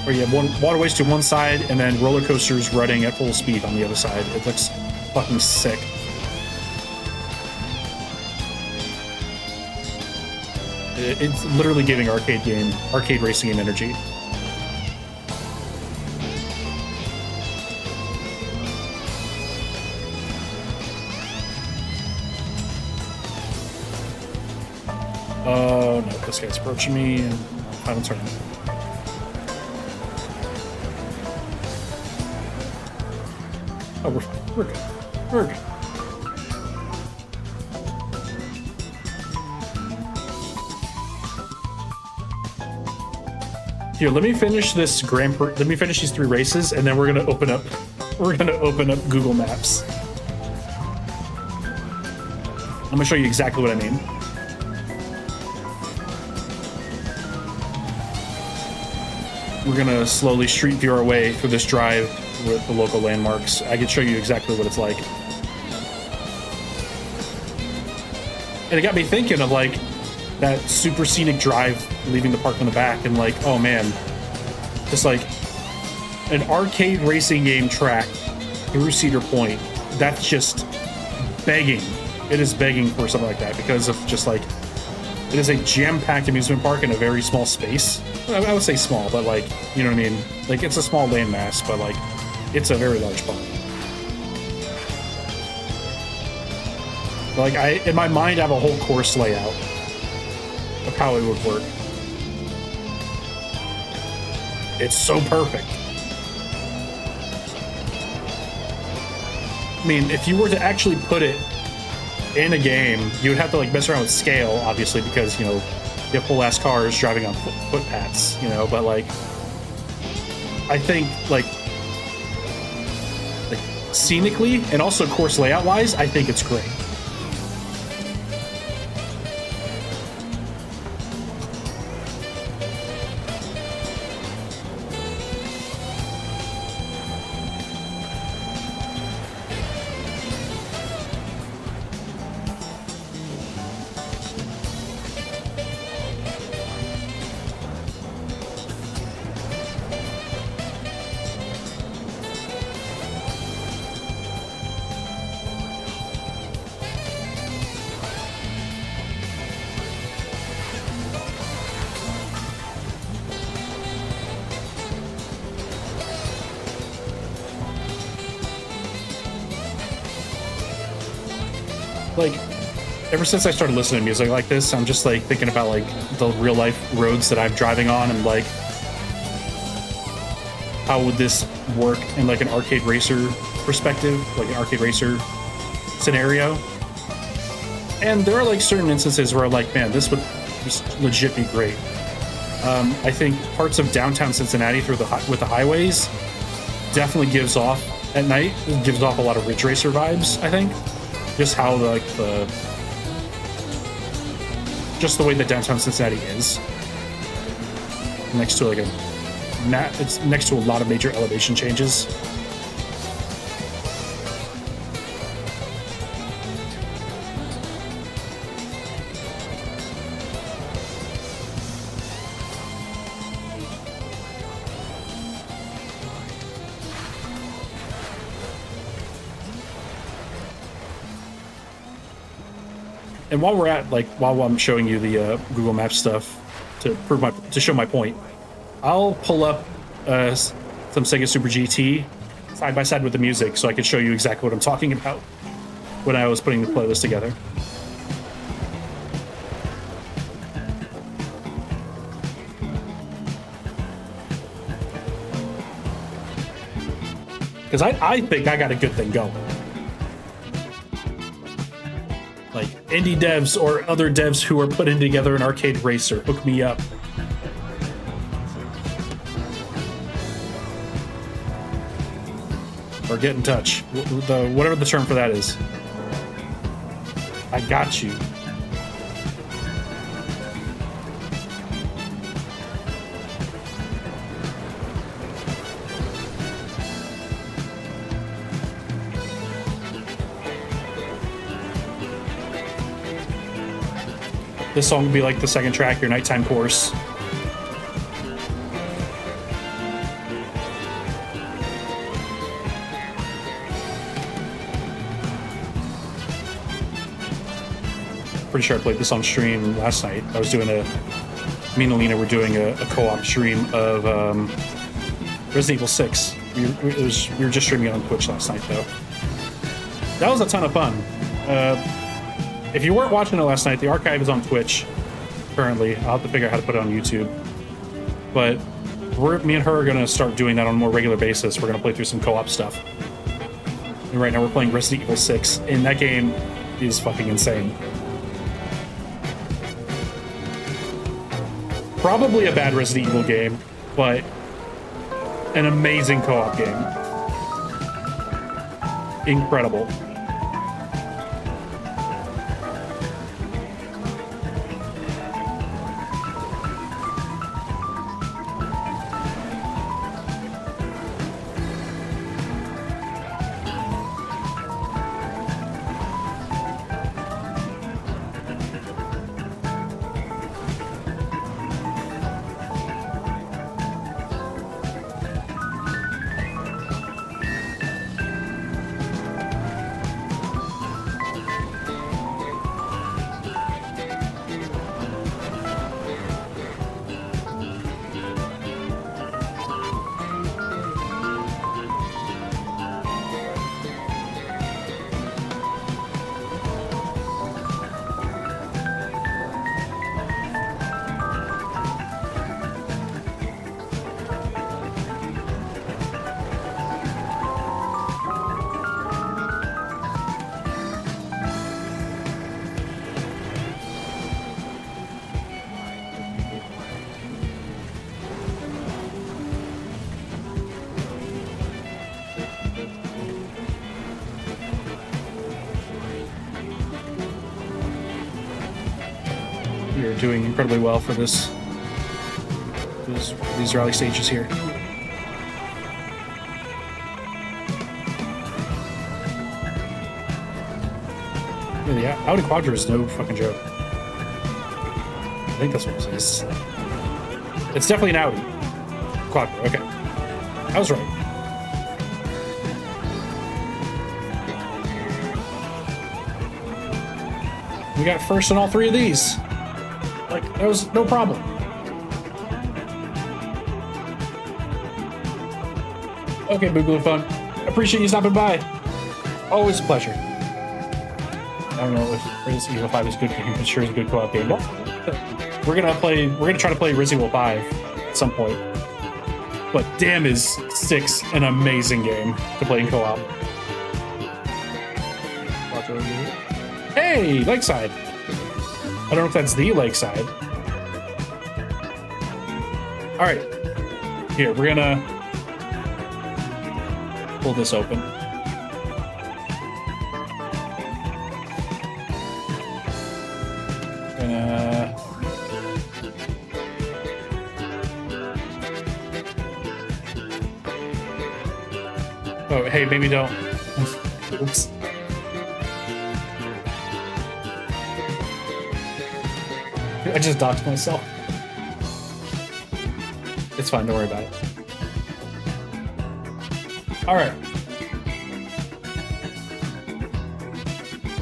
S1: or you have waterways to one side, and then roller coasters running at full speed on the other side. It looks fucking sick. It's literally giving arcade racing game energy. Oh no, this guy's approaching me and final turn. Oh, we're fine. We're good. We're good. Here, let me finish this let me finish these 3 races, and then we're gonna open up Google Maps. I'm gonna show you exactly what I mean. We're gonna slowly street view our way through this drive with the local landmarks. I can show you exactly what it's like. And it got me thinking of like that super scenic drive leaving the park in the back, and like, oh man, just like an arcade racing game track through Cedar Point. That's just begging. It is begging for something like that, because of just like, it is a jam-packed amusement park in a very small space. I would say small, but like, you know what I mean? Like, it's a small landmass, but like, it's a very large park. Like, in my mind, I have a whole course layout of how it would work. It's so perfect. I mean, if you were to actually put it in a game, you would have to like mess around with scale, obviously, because, you know, you have full-ass cars driving on footpaths, you know, but like, I think like scenically and also course layout-wise, I think it's great. Like, ever since I started listening to music like this, I'm just like thinking about like the real life roads that I'm driving on, and like, how would this work in like an arcade racer perspective, like an arcade racer scenario. And there are like certain instances where I'm like, man, this would just legit be great. I think parts of downtown Cincinnati with the highways definitely gives off at night. It gives off a lot of Ridge Racer vibes, I think. Just how like just the way that downtown Cincinnati is, next to like it's next to a lot of major elevation changes. And while we're at while I'm showing you the Google Maps stuff to show my point, I'll pull up some Sega Super GT side by side with the music so I can show you exactly what I'm talking about when I was putting the playlist together. Because I think I got a good thing going. Like indie devs or other devs who are putting together an arcade racer, hook me up. Or get in touch. Whatever the term for that is. I got you. This song would be like the second track, your nighttime course. Pretty sure I played this on stream last night. I was doing me and Alina were doing a co-op stream of Resident Evil 6. We were just streaming it on Twitch last night, though. That was a ton of fun. If you weren't watching it last night, the archive is on Twitch currently. I'll have to figure out how to put it on YouTube. But me and her are going to start doing that on a more regular basis. We're going to play through some co-op stuff. And right now we're playing Resident Evil 6, and that game is fucking insane. Probably a bad Resident Evil game, but an amazing co-op game. Incredible. You're doing incredibly well for these early stages here. Yeah, the Audi Quadra is no fucking joke. I think that's what it is. It's definitely an Audi Quadra. Okay, I was right. We got first in all three of these. Like, there was no problem. Okay, Boogaloo Fun. Appreciate you stopping by. Always a pleasure. I don't know if Resident Evil 5 is a good game, but sure is a good co-op game. We're gonna try to play Resident Evil 5 at some point. But damn, is 6 an amazing game to play in co-op. Hey, Lakeside. I don't know if that's the Lakeside. All right, here, we're gonna pull this open. Oh, hey, maybe don't. Oops. I just docked myself. It's fine, don't worry about it. Alright.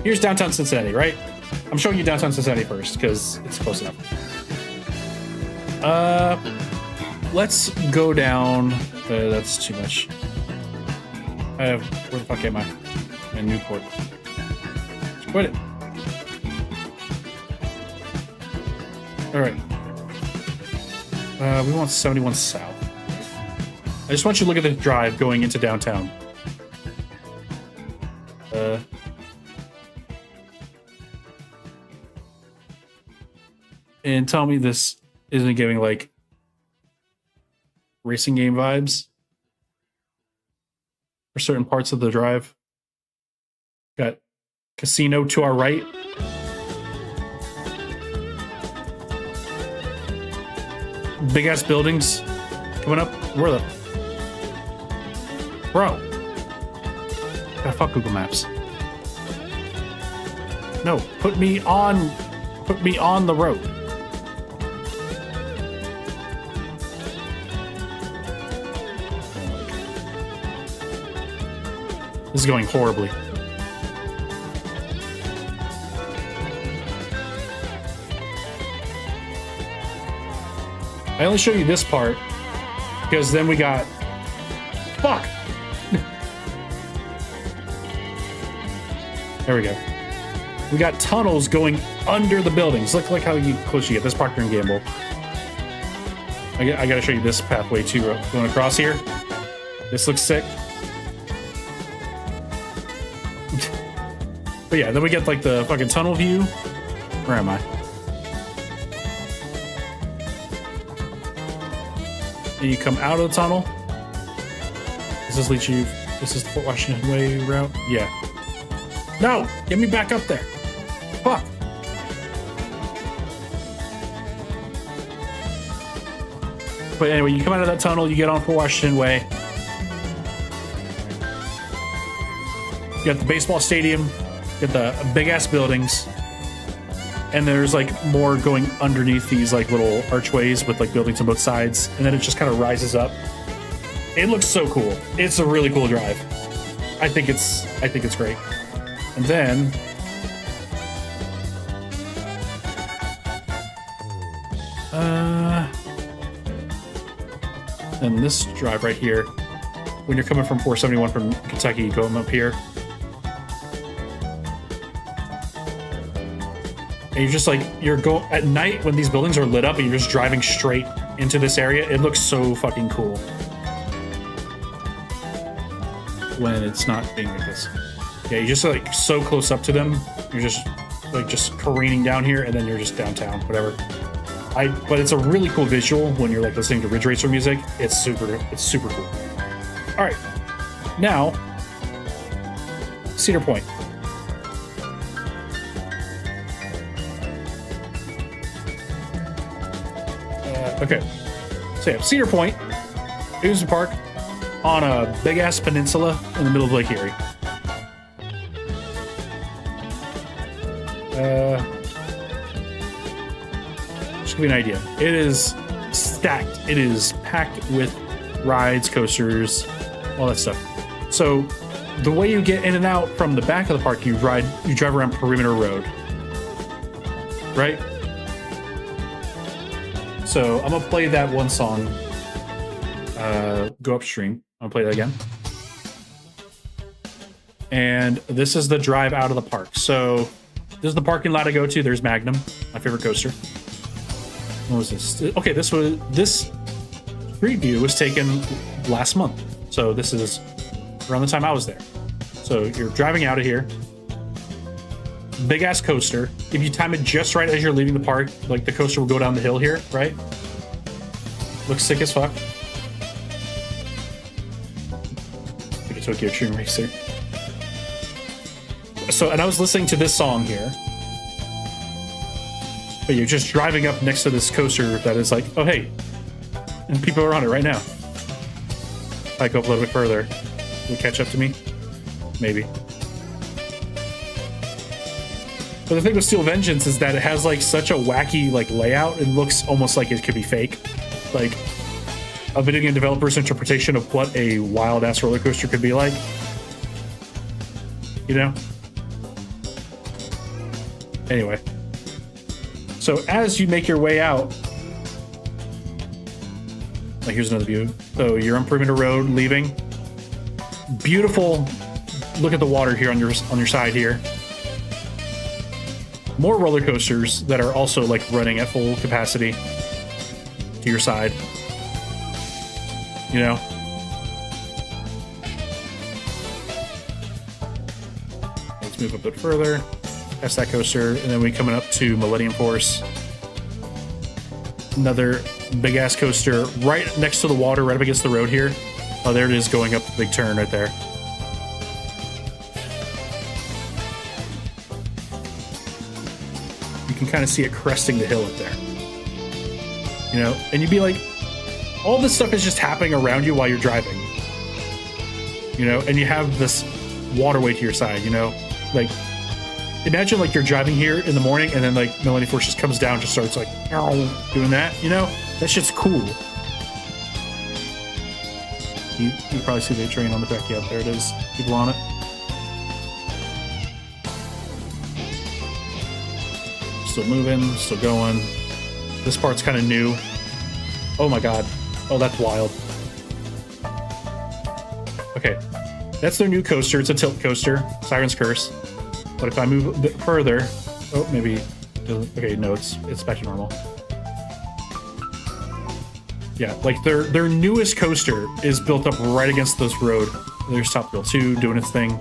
S1: Here's downtown Cincinnati, right? I'm showing you downtown Cincinnati first, because it's close enough. Let's go down... that's too much. Where the fuck am I? In Newport. Just quit it. Alright. We want 71 South. I just want you to look at the drive going into downtown. and tell me this isn't giving like racing game vibes for certain parts of the drive. Got casino to our right. Big ass buildings coming up. Where the bro? God, fuck Google Maps. No, put me on the road. This is going horribly. I only show you this part because then we got fuck. There we go. We got tunnels going under the buildings. Look like how close you get. This Procter & Gamble. I gotta show you this pathway too, going across here. This looks sick. But yeah, then we get like the fucking tunnel view. Where am I? And you come out of the tunnel. Does this lead you? This is the Fort Washington Way route? Yeah. No! Get me back up there. Fuck. But anyway, you come out of that tunnel, you get on Fort Washington Way. You got the baseball stadium, you got the big ass buildings, and there's like more going underneath these like little archways with like buildings on both sides, and then it just kind of rises up. It looks so cool. It's a really cool drive. I think it's great. And then and this drive right here, when you're coming from 471 from Kentucky, you go up here. And you're just like, you're going at night when these buildings are lit up and you're just driving straight into this area. It looks so fucking cool when it's not being like this. Yeah, you're just like so close up to them. You're just like just careening down here and then you're just downtown, whatever. But it's a really cool visual when you're like listening to Ridge Racer music. It's super cool. All right, now Cedar Point. Okay, so yeah, Cedar Point, amusement park on a big ass peninsula in the middle of Lake Erie. Just to give you an idea, it is stacked. It is packed with rides, coasters, all that stuff. So the way you get in and out from the back of the park, you drive around Perimeter Road, right? So I'm gonna play that one song. Go upstream. I'm gonna play that again. And this is the drive out of the park. So this is the parking lot I go to. There's Magnum, my favorite coaster. What was this? Okay, this street view was taken last month. So this is around the time I was there. So you're driving out of here. Big ass coaster. If you time it just right as you're leaving the park, like the coaster will go down the hill here, right? Looks sick as fuck. Like a Tokyo Extreme Racer. So, and I was listening to this song here. But you're just driving up next to this coaster that is like, oh hey, and people are on it right now. If I go up a little bit further, will catch up to me? Maybe. But the thing with Steel Vengeance is that it has like such a wacky like layout. It looks almost like it could be fake. Like a video game developer's interpretation of what a wild ass roller coaster could be like. You know? Anyway. So as you make your way out, like here's another view. So you're on Perimeter Road leaving. Beautiful. Look at the water here on your side here. More roller coasters that are also like running at full capacity to your side. You know? Let's move a bit further past that coaster, and then we coming up to Millennium Force. Another big ass coaster right next to the water, right up against the road here. Oh, there it is, going up the big turn right there. You can kind of see it cresting the hill up there. You know, and you'd be like, all this stuff is just happening around you while you're driving. You know, and you have this waterway to your side, you know? Like, imagine like you're driving here in the morning and then like Millennium Force just comes down, just starts like doing that, you know? That shit's cool. You probably see the train on the back. Yeah, there it is. People on it. Still moving, still going. This part's kind of new. Oh my god. Oh, that's wild. Okay. That's their new coaster. It's a tilt coaster. Siren's Curse. But if I move a bit further... Oh, maybe... Okay, no, it's back to normal. Yeah, like their newest coaster is built up right against this road. There's Top Thrill 2 doing its thing.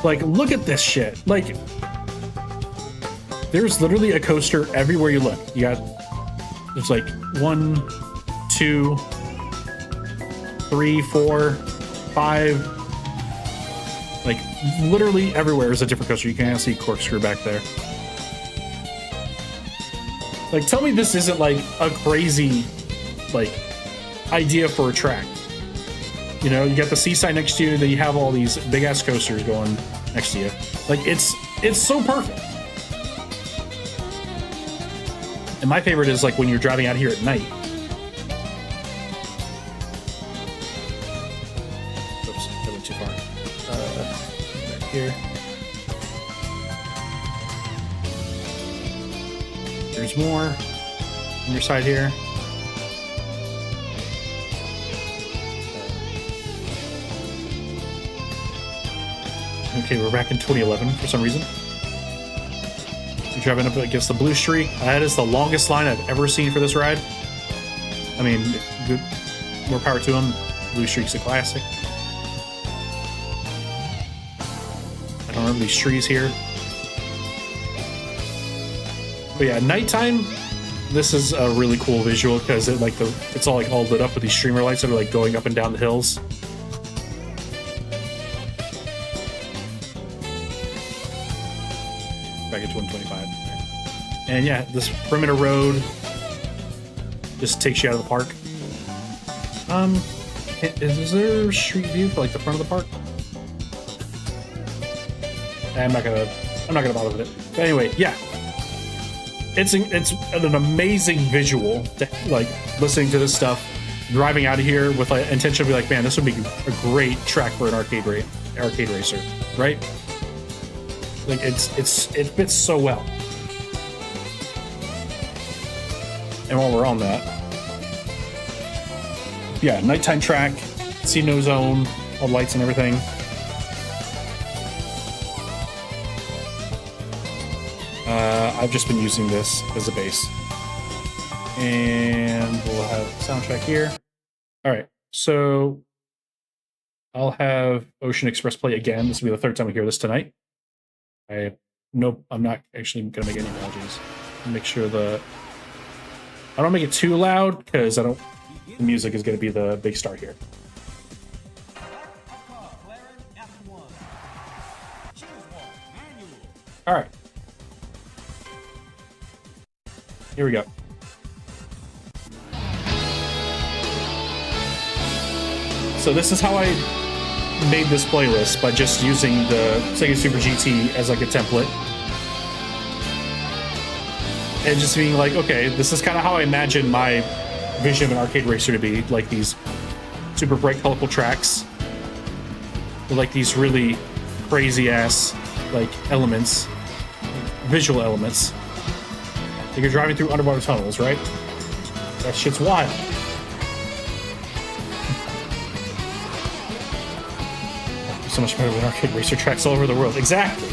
S1: Like, look at this shit. Like, there's literally a coaster everywhere you look. You got... There's like 1, 2, 3, 4, 5... Like, literally everywhere is a different coaster. You can see Corkscrew back there. Like, tell me this isn't, like, a crazy, like, idea for a track. You know, you got the seaside next to you, then you have all these big-ass coasters going next to you. Like, it's so perfect. And my favorite is, like, when you're driving out here at night. Oops, I went too far. Back here. There's more on your side here. Okay, we're back in 2011 for some reason. You're driving up against the Bluesky. That is the longest line I've ever seen for this ride. I mean, good, more power to them. Bluesky's a classic. I don't remember these trees here. But yeah, nighttime, this is a really cool visual because it's all lit up with these streamer lights that are like going up and down the hills. Back at 125. And yeah, this perimeter road just takes you out of the park. Is there a street view for like the front of the park? I'm not gonna bother with it. But anyway, yeah. It's an amazing visual to, like, listening to this stuff, driving out of here with like intention to be like, man, this would be a great track for an arcade racer, right? Like it fits so well. And while we're on that, yeah, nighttime track, see no zone, all the lights and everything. I've just been using this as a base. And we'll have soundtrack here. All right, so I'll have Ocean Express play again. This will be the third time we hear this tonight. I'm not actually gonna make any apologies. Make sure I don't make it too loud because the music is gonna be the big star here. All right. Here we go. So this is how I made this playlist, by just using the Sega Super GT as like a template. And just being like, okay, this is kind of how I imagine my vision of an arcade racer to be. Like these super bright, colorful tracks. With like these really crazy ass like elements, visual elements. Like you're driving through underwater tunnels, right? That shit's wild. So much better than arcade racer tracks all over the world. Exactly.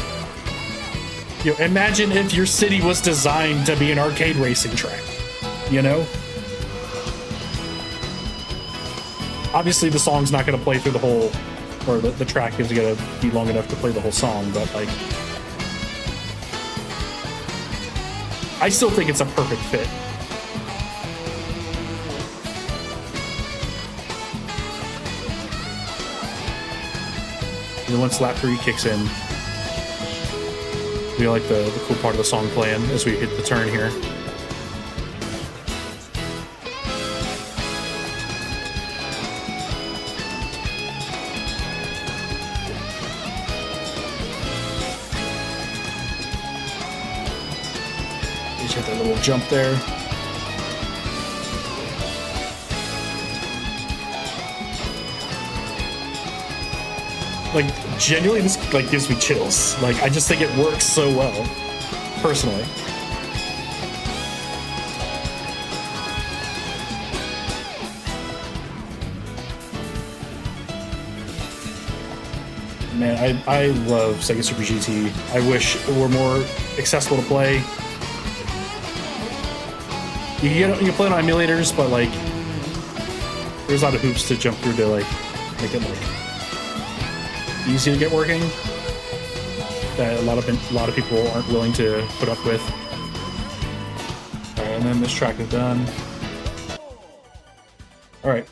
S1: You know, imagine if your city was designed to be an arcade racing track. You know? Obviously, the song's not going to play through the whole, or the track is going to be long enough to play the whole song, but like, I still think it's a perfect fit And then once lap 3 kicks in, we like the cool part of the song playing as we hit the turn here. Just hit that little jump there. Like, genuinely, this like gives me chills. Like, I just think it works so well, personally. Man, I love Sega Super GT. I wish it were more accessible to play. You can play it on emulators, but like, there's a lot of hoops to jump through to like make it like easy to get working that a lot of people aren't willing to put up with. All right, and then this track is done. All right,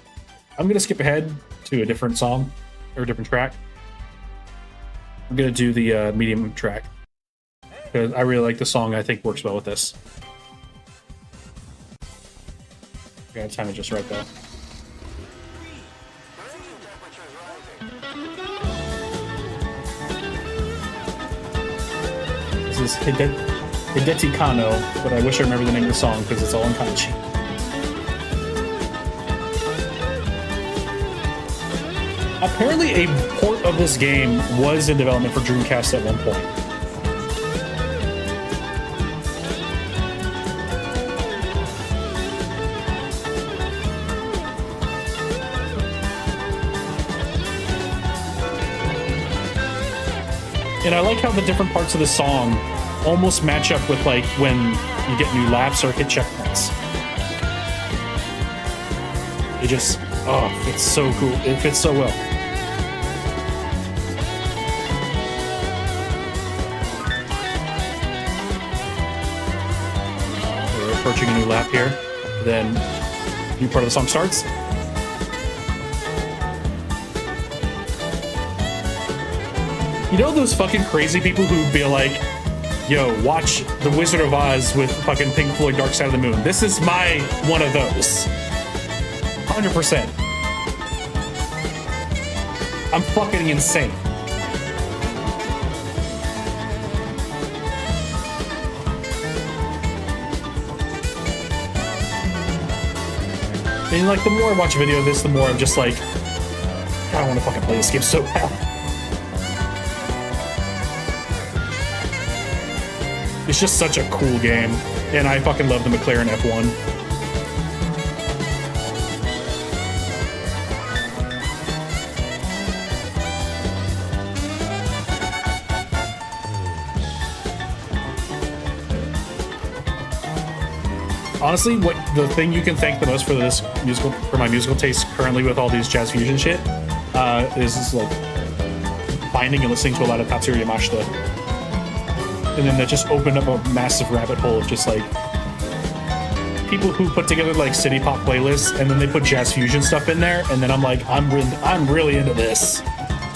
S1: I'm gonna skip ahead to a different song or a different track. I'm gonna do the medium track because I really like the song. I think works well with this. I gotta time it just right though. This is Hideti Kano, but I wish I remember the name of the song because it's all in kanji. Apparently a port of this game was in development for Dreamcast at one point. And I like how the different parts of the song almost match up with like when you get new laps or hit checkpoints. It just, oh, it's so cool. It fits so well. We're approaching a new lap here. Then new part of the song starts. You know those fucking crazy people who'd be like, yo, watch The Wizard of Oz with fucking Pink Floyd Dark Side of the Moon. This is my one of those. 100%. I'm fucking insane. And like the more I watch a video of this, the more I'm just like, God, I want to fucking play this game so bad. It's just such a cool game, and I fucking love the McLaren F1. Honestly, what the thing you can thank the most for this musical, for my musical taste currently with all these jazz fusion shit, is like finding and listening to a lot of Tatsuya Yamashita. And then that just opened up a massive rabbit hole of just like people who put together like city pop playlists and then they put jazz fusion stuff in there, and then I'm like, I'm really into this,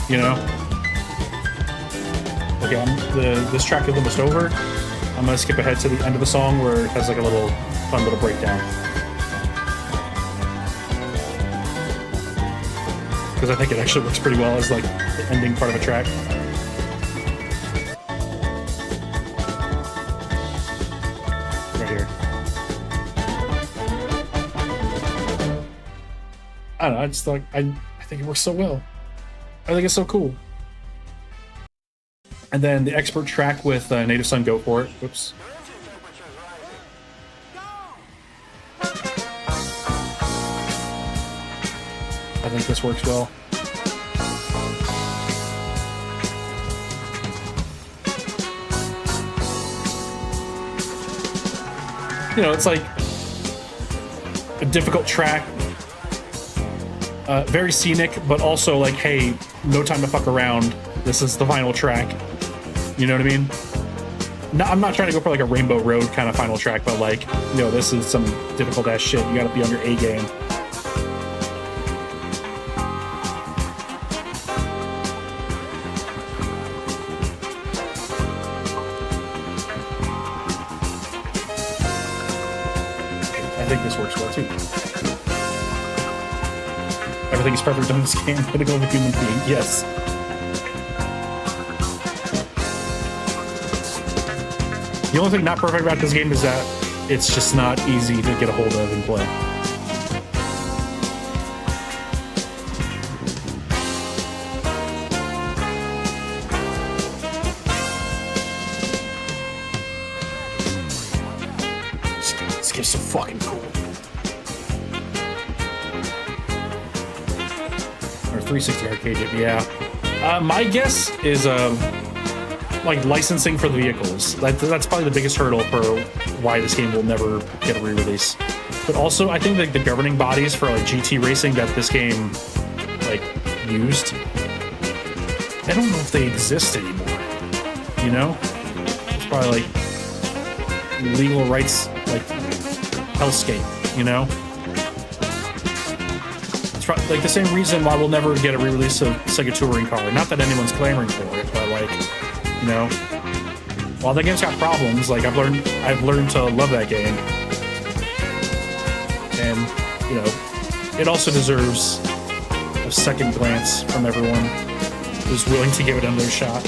S1: you know. Okay, this track is almost over. I'm gonna skip ahead to the end of the song where it has like a little fun little breakdown, because I think it actually works pretty well as like the ending part of a track. I don't know, I just like I think it works so well. I think it's so cool. And then the expert track with Native Son Go For It. Whoops. I think this works well. You know, it's like a difficult track. Very scenic, but also like, hey, no time to fuck around. This is the final track. You know what I mean? No, I'm not trying to go for like a Rainbow Road kind of final track, but like, you know, this is some difficult ass shit. You gotta be on your A game. think this works well too. Everything is perfect on this game. Critical of a human being. Yes. The only thing not perfect about this game is that it's just not easy to get a hold of and play. This game's so fucking cool. Or 360 arcade, yeah. My guess is like licensing for the vehicles. That's probably the biggest hurdle for why this game will never get a re-release. But also, I think like the governing bodies for like GT racing that this game like used, I don't know if they exist anymore. You know, it's probably like legal rights, like hellscape. You know, it's like the same reason why we'll never get a re-release of Sega Touring Car. Not that anyone's clamoring for it, but like, you know, while the game's got problems, like I've learned to love that game, and you know, it also deserves a second glance from everyone who's willing to give it another shot.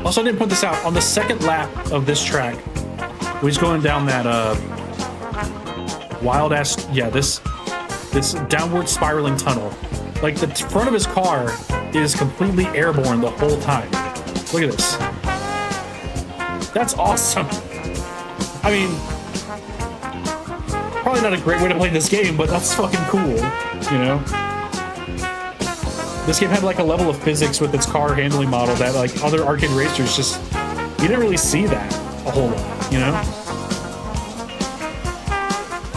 S1: Also, I didn't put this out. On the second lap of this track, he's going down that wild ass, yeah, this downward spiraling tunnel. Like the front of his car is completely airborne the whole time. Look at this. That's awesome. I mean, probably not a great way to play this game, but that's fucking cool, you know? This game had like a level of physics with its car handling model that like other arcade racers just, you didn't really see that a whole lot, you know?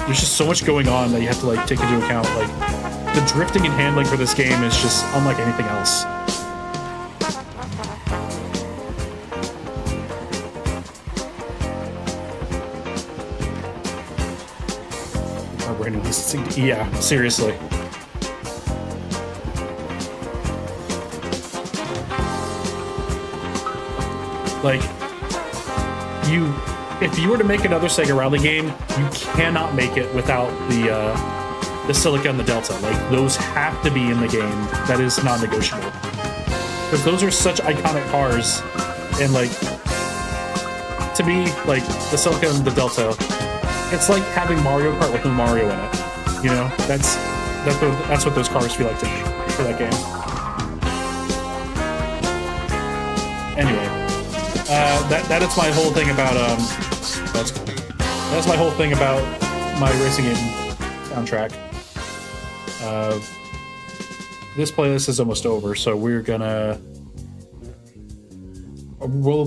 S1: There's just so much going on that you have to like take into account. Like the drifting and handling for this game is just unlike anything else. Yeah, seriously. Like, if you were to make another Sega Rally game, you cannot make it without the Silica and the Delta. Like, those have to be in the game. That is non-negotiable. Because those are such iconic cars, and like, to me, like the Silica and the Delta, it's like having Mario Kart with no Mario in it. You know, that's what those cars feel like to me for that game. Anyway. That is my whole thing about that's cool. That's my whole thing about my racing game soundtrack. This playlist is almost over, so we'll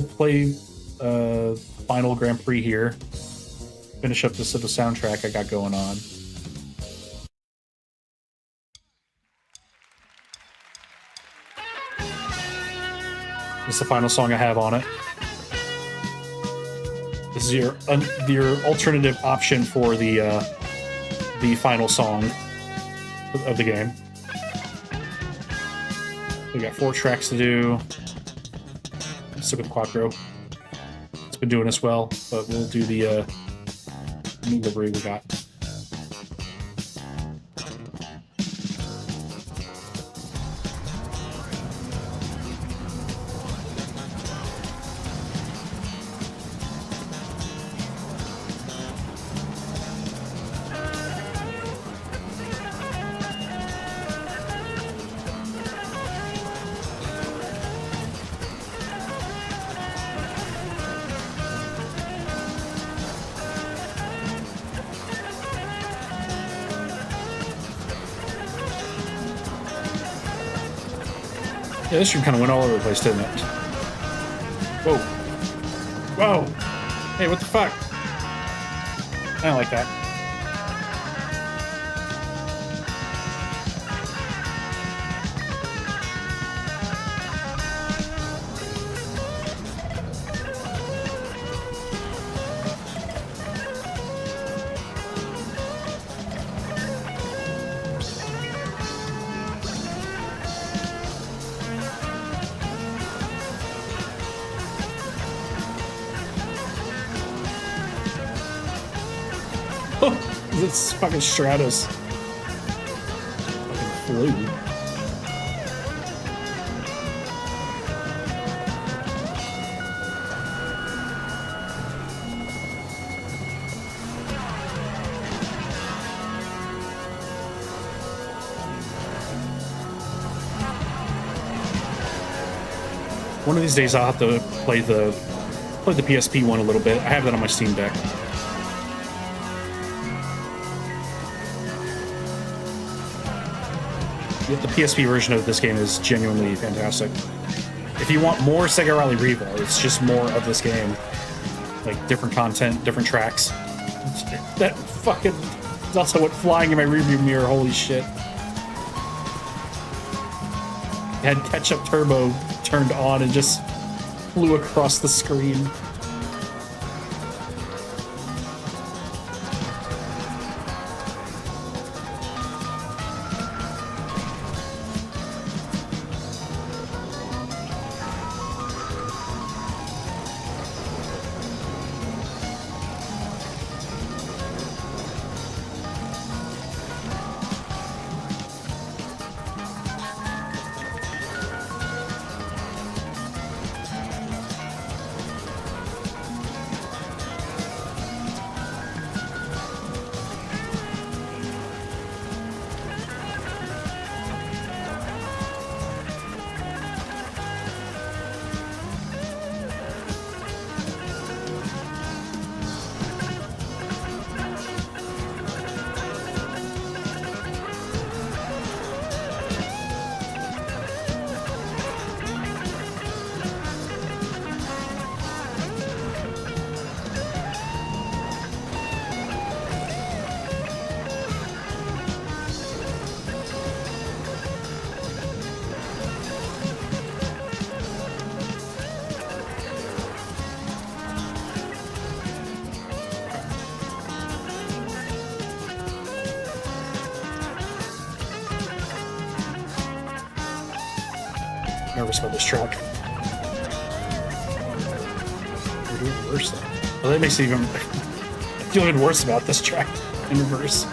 S1: play final Grand Prix here. Finish up this little soundtrack I got going on. This is the final song I have on it. This is your alternative option for the final song of the game. We got 4 tracks to do. Let's stick with Quattro. It's been doing us well, but we'll do the new livery we got. Yeah, this stream kind of went all over the place, didn't it? Whoa. Whoa! Hey, what the fuck? I don't like that. It's fucking Stratos. Fucking flu. One of these days I'll have to play the PSP one a little bit. I have that on my Steam Deck. The PSP version of this game is genuinely fantastic. If you want more Sega Rally Revo, it's just more of this game. Like, different content, different tracks. That fucking... It's also went flying in my rearview mirror, holy shit. Had Ketchup Turbo turned on and just flew across the screen. Nervous about this track. We're doing worse though. Well, that makes it even... I feel even worse about this track in reverse.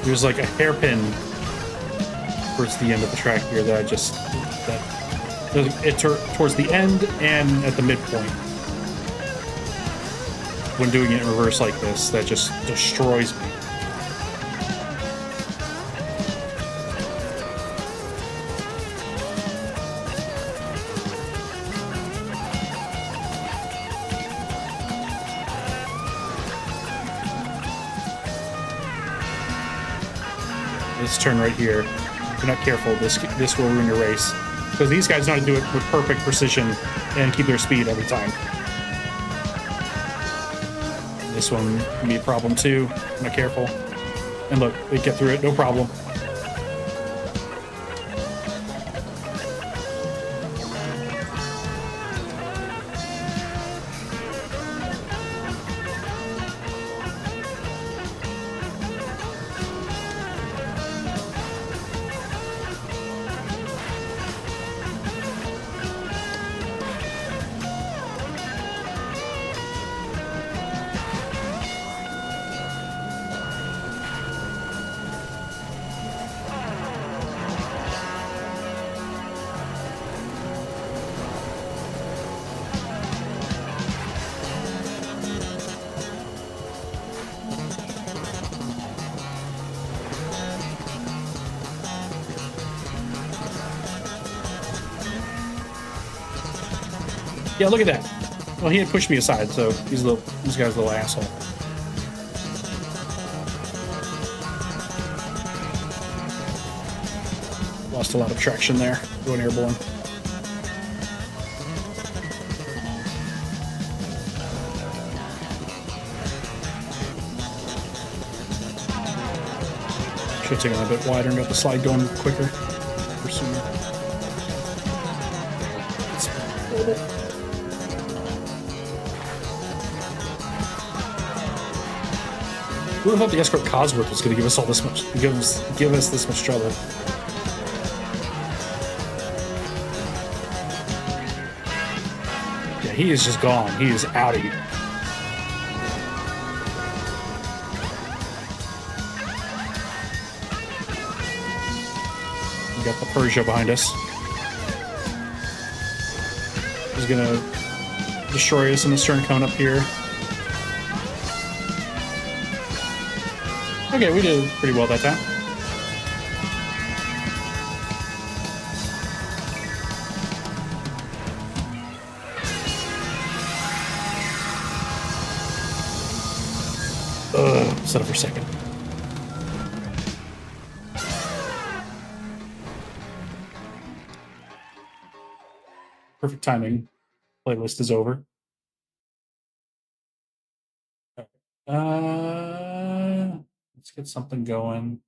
S1: There's like a hairpin towards the end of the track here that I just... towards the end and at the midpoint. When doing it in reverse like this, that just destroys me. This turn right here, if you're not careful, this will ruin your race. Because these guys know how to do it with perfect precision and keep their speed every time. This one can be a problem too, if not careful. And look, they get through it, no problem. Yeah, look at that. Well, he had pushed me aside, so this guy's a little asshole. Lost a lot of traction there, going airborne. Should have taken it a bit wider and got the slide going quicker or sooner. It's horrible. Who would have thought the Escort Cosworth was going to give us all this much, give us this much trouble? Yeah, he is just gone. He is out of here. We got the Persia behind us. He's gonna destroy us in this turn coming up here. Okay, we did pretty well that time. Set up for a second. Perfect timing. Playlist is over. Let's get something going.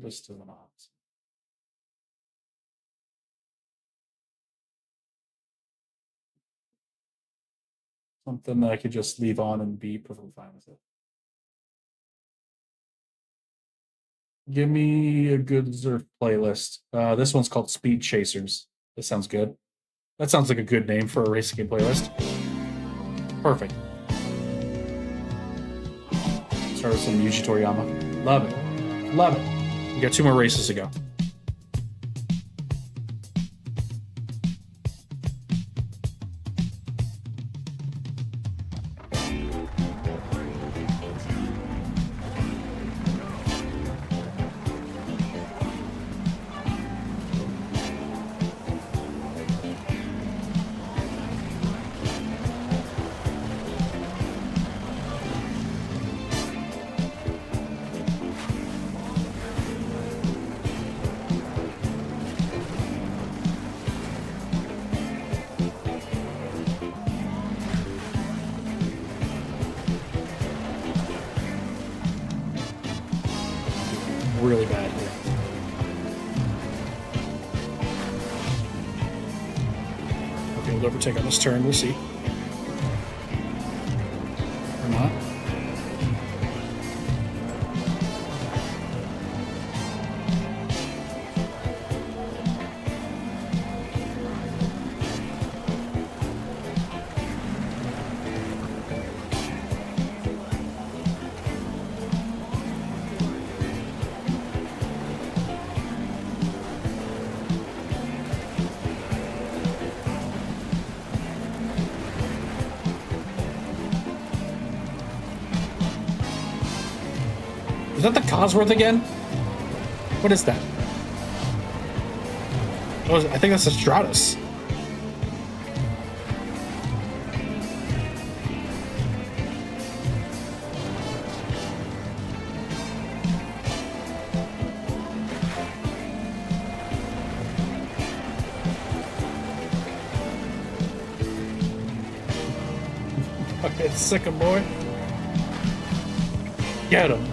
S1: List of not. Something that I could just leave on and be perfectly fine with it. Give me a good Zerf playlist. This one's called Speed Chasers. This sounds good. That sounds like a good name for a racing game playlist. Perfect. Start with some Yuji Toriyama. Love it. Love it. We got 2 more races to go. Really bad here. Okay, we'll overtake on this turn. We'll see. Or not. Is that the Cosworth again? What is that? Oh, I think that's a Stratus. Okay, second boy. Get him.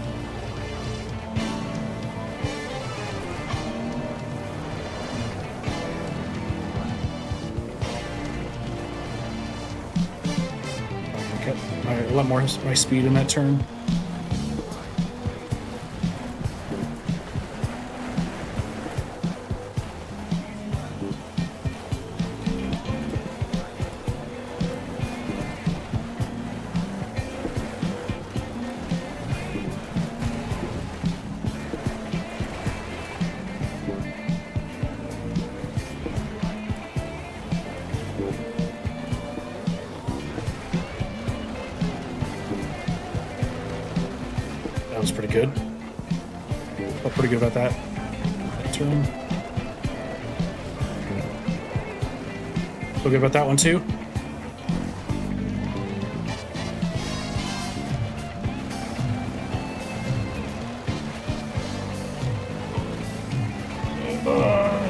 S1: A lot more my speed in that turn. That was pretty good. Felt pretty good about that turn. Feel good about that one too.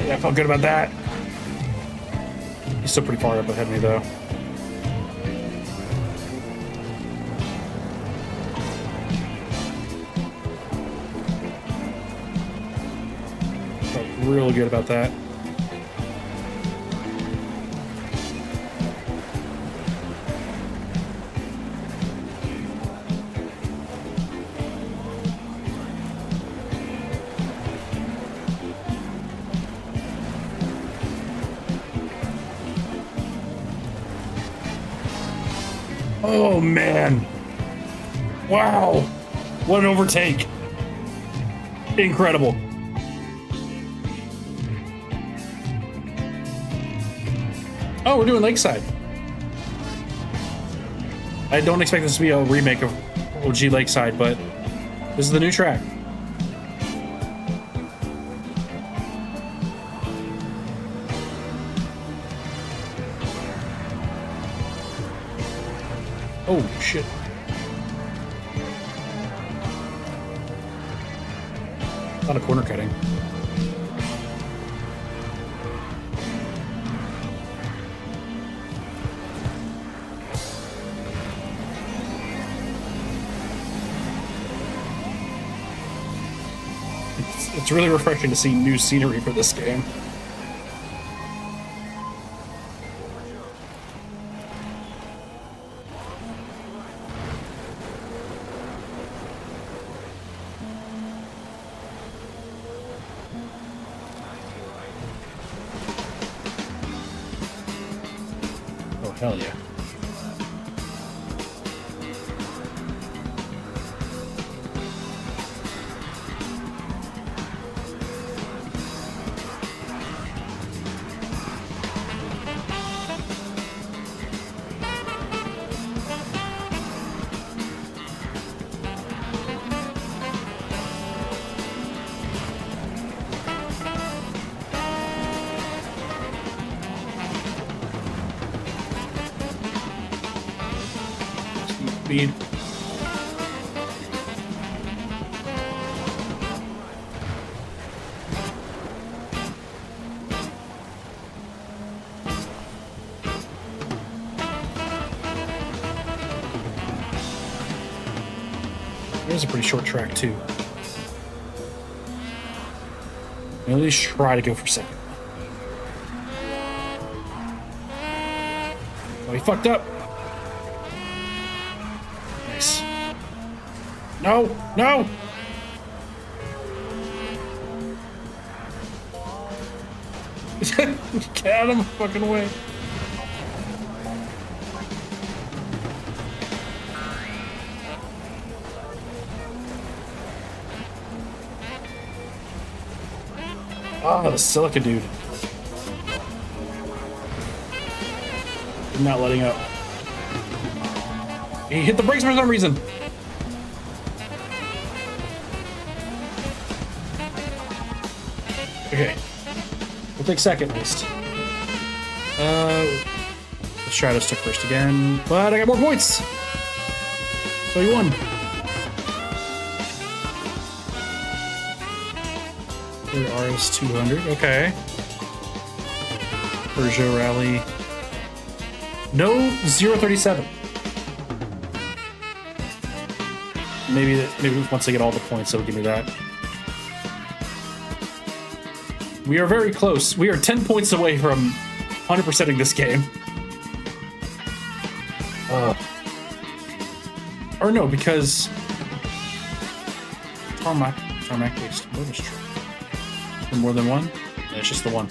S1: Yeah, I felt good about that. He's still pretty far up ahead of me though. Real good about that. Oh man. Wow. What an overtake. Incredible. Oh, we're doing Lakeside. I don't expect this to be a remake of OG Lakeside, but this is the new track. Oh, shit. A lot of corner cutting. It's really refreshing to see new scenery for this game. Oh, hell yeah. Speed. It is a pretty short track too. At least try to go for second. Oh, he fucked up. Nice. No, no. Get out of my fucking way. Oh, the silica dude. Not letting up. He hit the brakes for some reason. Okay. We'll take second at least. The Stratos took first again, but I got more points. So he won. RS 200, okay. Peugeot Rally. No 037. Maybe once I get all the points, it'll give me that. We are very close. We are 10 points away from 100%ing this game. Or no, because tarmac based bonus track. More than one? Yeah, it's just the one.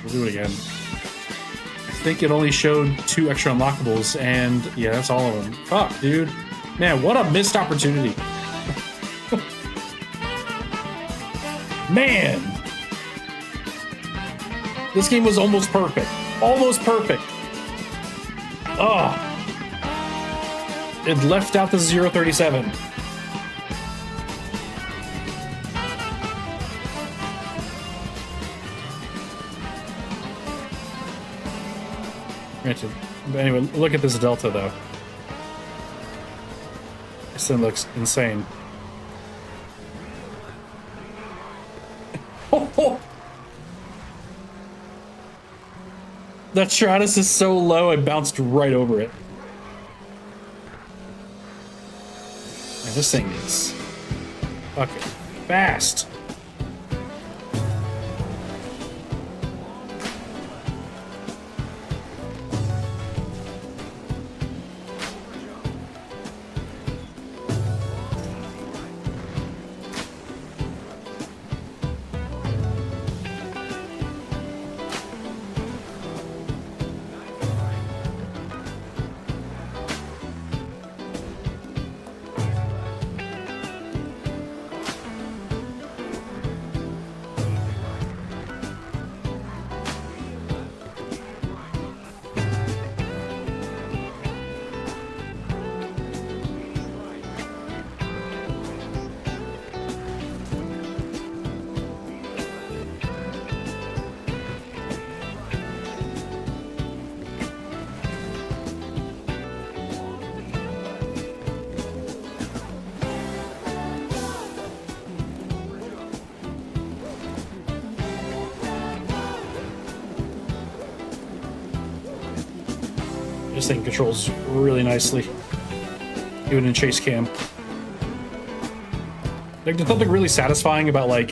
S1: We'll do it again. I think it only showed 2 extra unlockables, and yeah, that's all of them. Fuck, dude. Man, what a missed opportunity. Man! This game was almost perfect. Almost perfect. Oh. It left out the 037. But anyway, look at this delta though. This thing looks insane. That Stratus is so low, I bounced right over it. Man, this thing is fucking fast. This thing controls really nicely, even in chase cam. Like, there's something really satisfying about like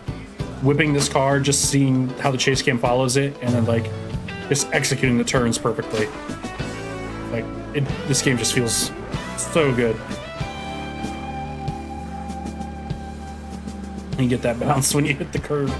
S1: whipping this car, just seeing how the chase cam follows it, and then like just executing the turns perfectly. Like, this game just feels so good. You get that bounce when you hit the curve.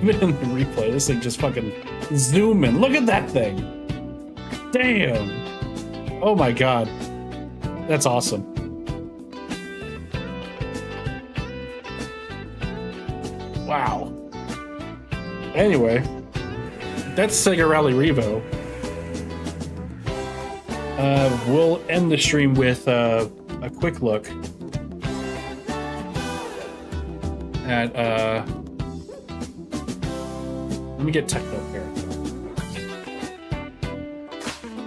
S1: Even in the replay, this thing just fucking zooming. Look at that thing. Damn. Oh my god. That's awesome. Wow. Anyway, that's Sega Rally Revo. We'll end the stream with a quick look at let me get techno here.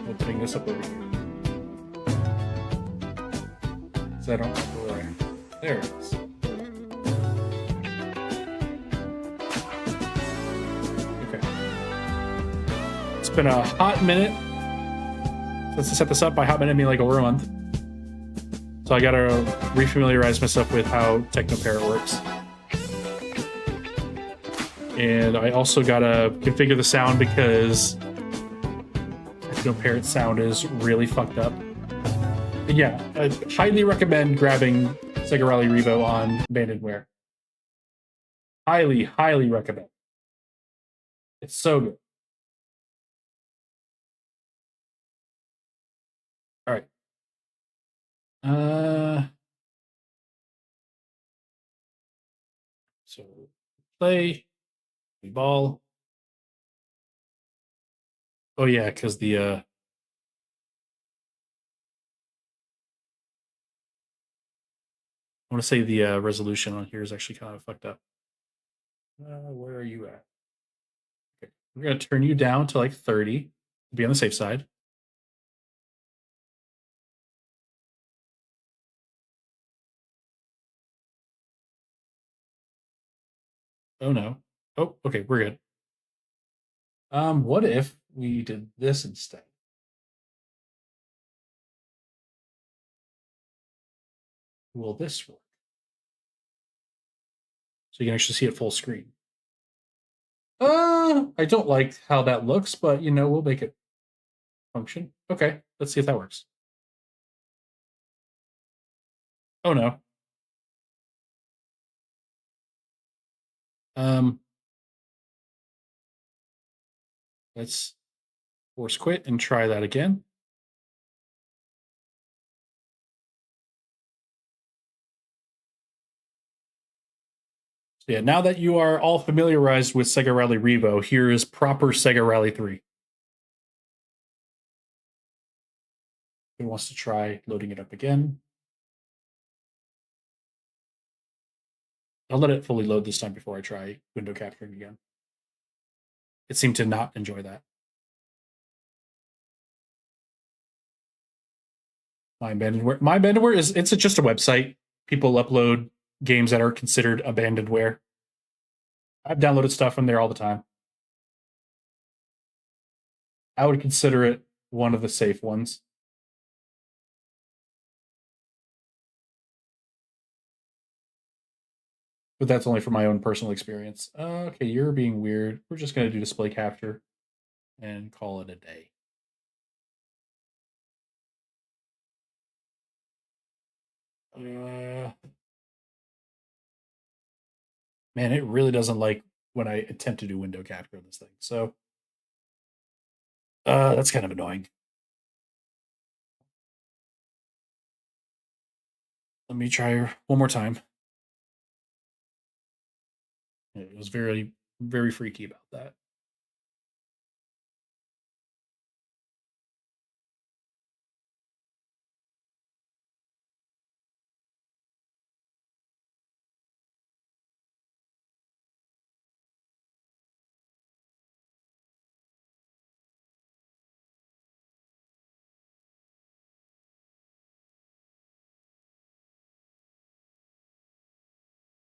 S1: Opening this up over here. So I don't remember where. There it is. Okay. It's been a hot minute since I set this up. By hot minute, I mean like over a month. So I gotta refamiliarize myself with how Techno Parrot works. And I also gotta configure the sound because Techno Parrot sound is really fucked up. But yeah, I highly recommend grabbing Sega Rally Revo on Abandonware. Highly, highly recommend. It's so good. All right. So play ball. Oh yeah, because the I want to say the resolution on here is actually kind of fucked up. Where are you at? Okay, we're gonna turn you down to like 30 to be on the safe side. Oh no. Oh, okay, we're good. What if we did this instead? Will this work? So you can actually see it full screen. I don't like how that looks, but you know, we'll make it function. Okay, let's see if that works. Oh no. Let's force quit and try that again. So yeah, now that you are all familiarized with Sega Rally Revo, here is proper Sega Rally 3. Who wants to try loading it up again? I'll let it fully load this time before I try window capturing again. It seemed to not enjoy that. My Abandonware is just a website. People upload games that are considered abandonware. I've downloaded stuff from there all the time. I would consider it one of the safe ones. But that's only from my own personal experience. Okay, you're being weird. We're just going to do display capture and call it a day. Man, it really doesn't like when I attempt to do window capture on this thing. So that's kind of annoying. Let me try one more time. It was very, very freaky about that.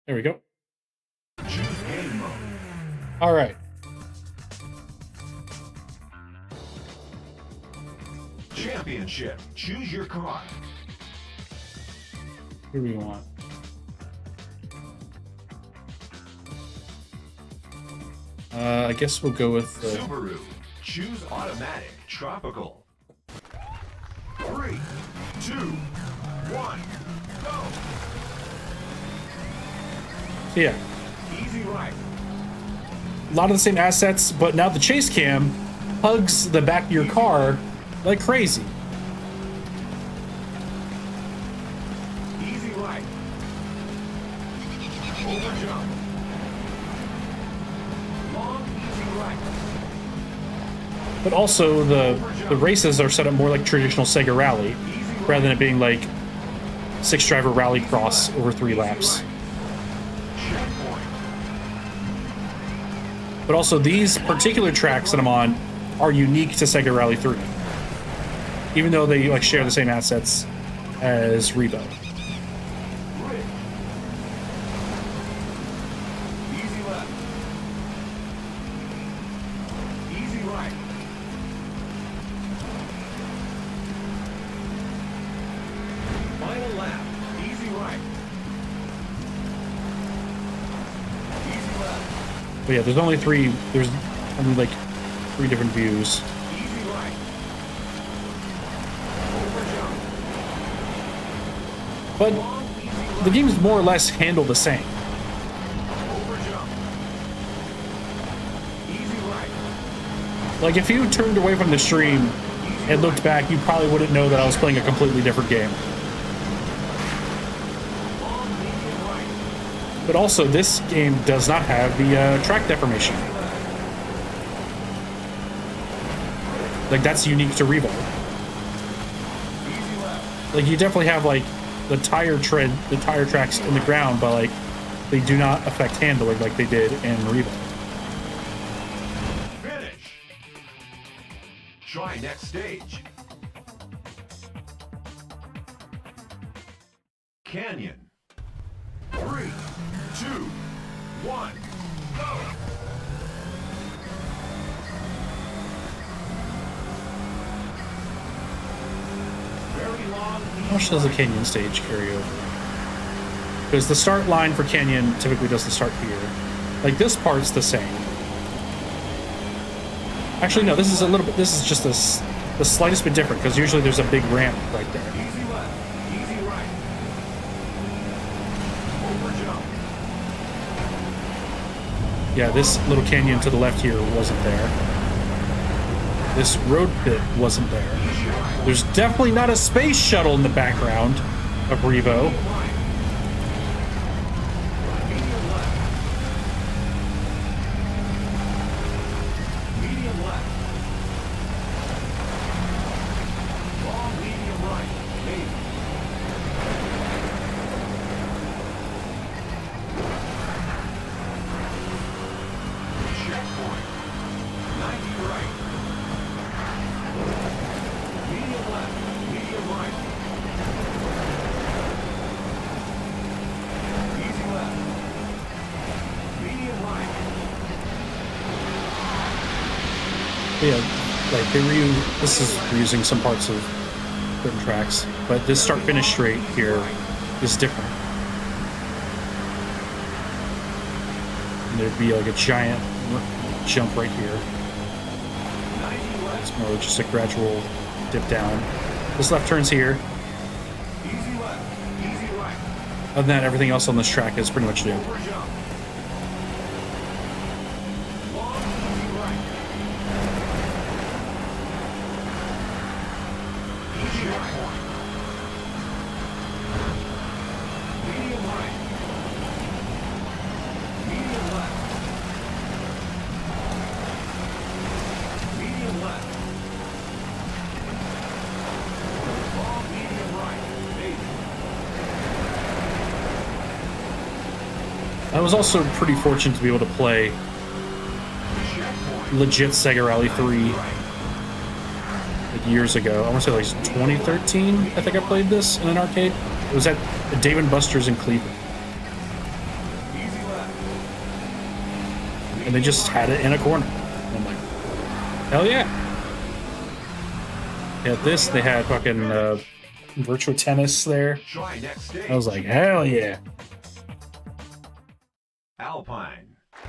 S1: There we go. All right.
S3: Championship. Choose your car.
S1: Who do we want? I guess we'll go with the
S3: Subaru. Choose automatic. Tropical. 3, 2, 1, go.
S1: yeah.
S3: Easy right.
S1: A lot of the same assets, but now the chase cam hugs the back of your car like crazy.
S3: Easy right. Over jump. Long easy right.
S1: But also the races are set up more like traditional Sega Rally, rather than it being like 6-driver rally cross over 3 laps. But also these particular tracks that I'm on are unique to Sega Rally 3, even though they like share the same assets as Revo.
S3: Easy left. Easy right. Final lap. Easy right. Easy left.
S1: But yeah, there's only 3. There's only like 3 different views.
S3: Easy right. Over jump.
S1: But
S3: Long easy
S1: the
S3: right.
S1: games more or less handle the same.
S3: Over jump. Easy right.
S1: Like if you turned away from the stream and looked back, you probably wouldn't know that I was playing a completely different game.
S3: Long medium right.
S1: But also, this game does not have the track deformation. Like, that's unique to Revo.
S3: Easy left.
S1: Like, you definitely have, like, the tire tracks in the ground, but, like, they do not affect handling like they did in Revo.
S3: Finish. Try next stage. Canyon. 3, 2, 1, go. Very long.
S1: How much does the Canyon stage carry over? Because the start line for Canyon typically doesn't start here. Like, this part's the same. Actually, no, this is a little bit, this is just the slightest bit different, because usually there's a big ramp right there.
S3: Easy left. Easy right. Over jump.
S1: Yeah, this little canyon to the left here wasn't there. This road bit wasn't there. There's definitely not a space shuttle in the background of Revo.
S3: Right. Medium left. Medium left. Long medium right. Maybe. Checkpoint. 90 right. Medium left. Medium right. Easy left. Medium right.
S1: Yeah, like this is reusing some parts of certain tracks, but this start-finish straight here is different. And there'd be like a giant jump right here.
S3: 90 left.
S1: It's more just a gradual dip down. This left turns here.
S3: Easy left. Easy right.
S1: Other than that, everything else on this track is pretty much new.
S3: Over jump. Long easy right. Easy right. Medium right. Medium left.
S1: I was also pretty fortunate to be able to play legit Sega Rally 3 like years ago. I want to say like 2013. I think I played this in an arcade. It was at Dave & Buster's in Cleveland. And they just had it in a corner. I'm like, hell yeah. They had this, they had fucking Virtua Tennis there.
S3: Try next stage.
S1: I was like, hell yeah.
S3: Alpine. 3,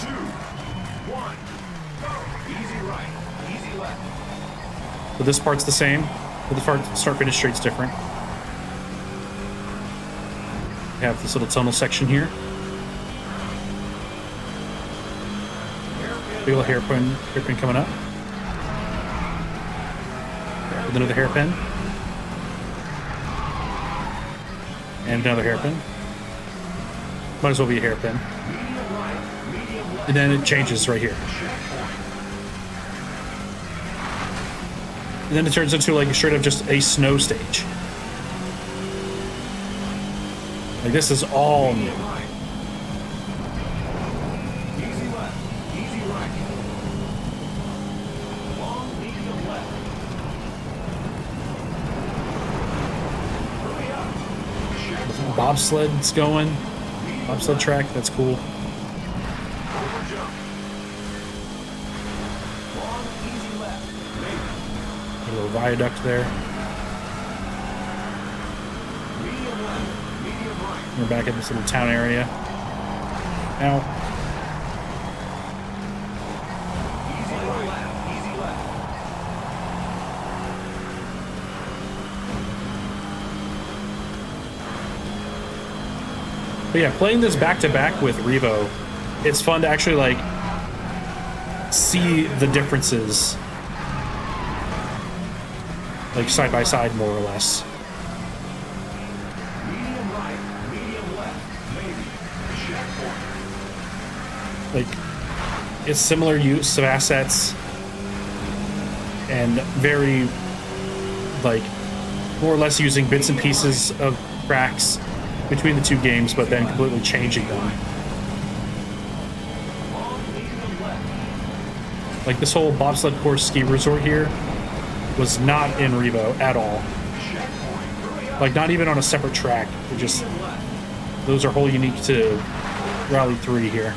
S3: 2, 1. Easy right, easy left.
S1: So this part's the same, but the start finish straight's different. We have this little tunnel section here. Big little hairpin coming up. With another hairpin. And another hairpin. Might as well be a hairpin. And then it changes right here. And then it turns into like straight up just a snow stage. Like this is all new.
S3: Easy left, easy right. Long, medium left. Hurry up. Check
S1: Bobsled's going. Bobsled track, that's cool.
S3: over jump. Long, easy left. Maybe.
S1: A little viaduct there.
S3: Medium left, medium right.
S1: We're back in this little town area. Now,
S3: Easy left, easy left.
S1: but yeah, playing this back to back with Revo, it's fun to actually like see the differences, like side by side, more or less.
S3: Medium right, medium left. Maybe. Checkpoint.
S1: Like, it's similar use of assets and very, like, more or less using bits and pieces of tracks between the two games, but then completely changing them. Like this whole bobsled course ski resort here was not in Revo at all. Like not even on a separate track. They're just, those are whole unique to Rally 3 here.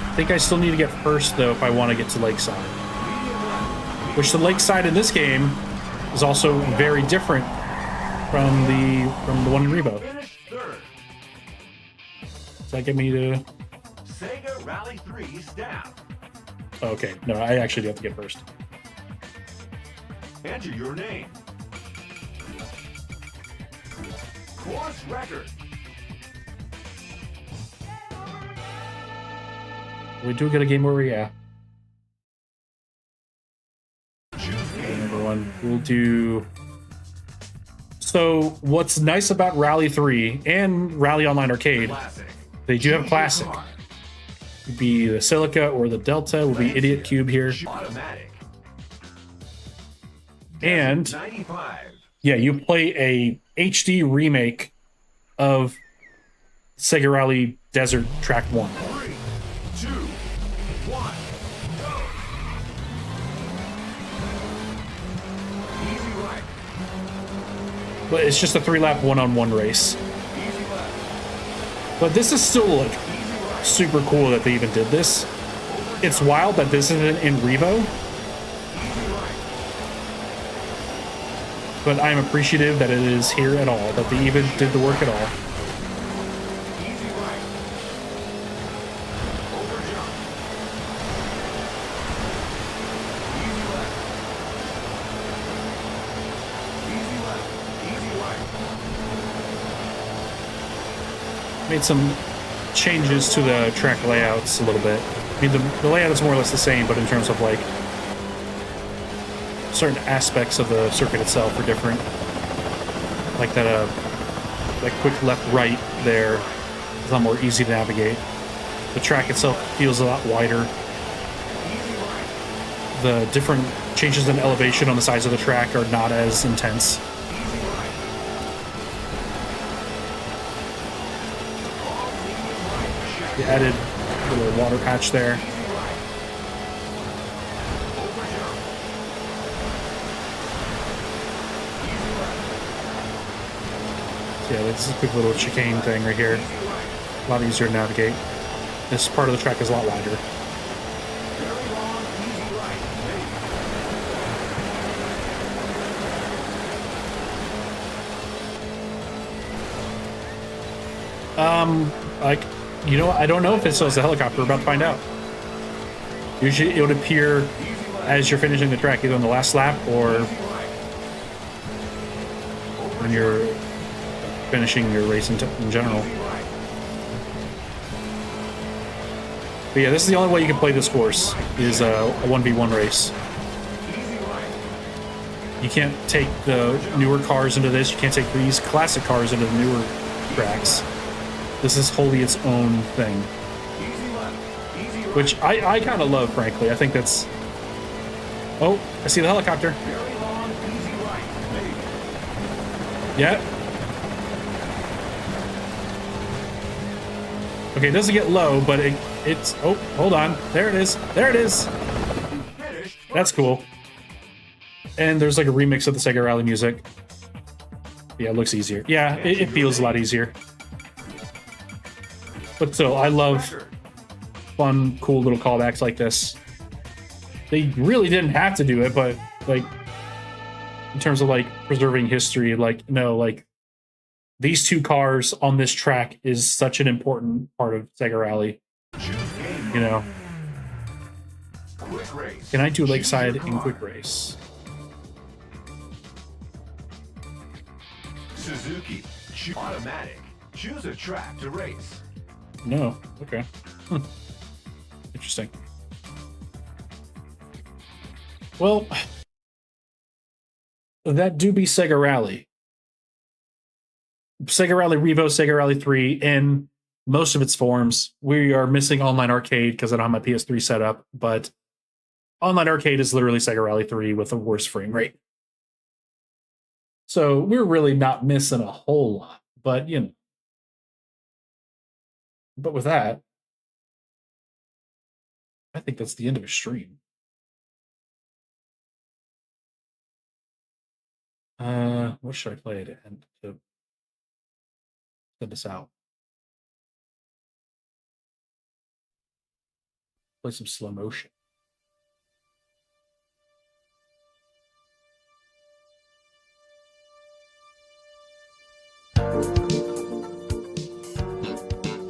S1: I think I still need to get first though if I want to get to Lakeside. Which the Lakeside in this game is also very different from the one in Revo.
S3: Finish third.
S1: Does that get me to?
S3: Sega Rally 3 staff.
S1: Oh, okay, no, I actually do have to get first.
S3: Enter your name. Course record.
S1: We do get a game where we
S3: Choose game.
S1: everyone. We'll do. So what's nice about Rally 3 and Rally Online Arcade,
S3: Classic.
S1: they do have Classic. It'd be the Silica or the Delta, will be Idiot Cube here.
S3: Automatic.
S1: And
S3: 95.
S1: yeah, you play a HD remake of Sega Rally Desert Track 1.
S3: 3, 2, 1, go. Easy right.
S1: But it's just a 3-lap one-on-one race.
S3: Easy left.
S1: But this is still like
S3: Easy right.
S1: super cool that they even did this. It's wild that this isn't in Revo,
S3: Easy right.
S1: but I'm appreciative that it is here at all, that they even did the work at all.
S3: Easy right. Over jump. Easy left. Easy left. Easy right.
S1: Made some changes to the track layouts a little bit. I mean, the layout is more or less the same, but in terms of like certain aspects of the circuit itself are different. Like that quick left-right there is a lot more easy to navigate. The track itself feels a lot wider. The different changes in elevation on the sides of the track are not as intense. added a little water patch there. So yeah, this is a quick little chicane thing right here. A lot easier to navigate. This part of the track is a lot wider. Like, you know, I don't know if it still has a helicopter. We're about to find out. Usually it would appear as you're finishing the track, either on the last lap or when you're finishing your race in general. But yeah, this is the only way you can play this course, is a 1v1 race. You can't take the newer cars into this. You can't take these classic cars into the newer tracks. This is wholly its own thing, which I kind of love, frankly. I think that's... Oh, I see the helicopter. Yeah. Okay, it doesn't get low, but it's... Oh, hold on. There it is. There it is. That's cool. And there's like a remix of the Sega Rally music. Yeah, it looks easier. Yeah, it feels a lot easier. But still, I love fun, cool little callbacks like this. They really didn't have to do it, but like, in terms of like preserving history, like, no, like these two cars on this track is such an important part of Sega Rally. You know, can I do Lakeside in quick race?
S3: Suzuki, automatic. Choose a track to race.
S1: No. Okay. Interesting. Well, that do be Sega Rally. Sega Rally Revo, Sega Rally 3 in most of its forms. We are missing Online Arcade because I don't have my PS3 set up, but Online Arcade is literally Sega Rally 3 with a worse frame rate. So we're really not missing a whole lot, but you know. But with that, I think that's the end of a stream. What should I play to end to send this out? Play some slow motion.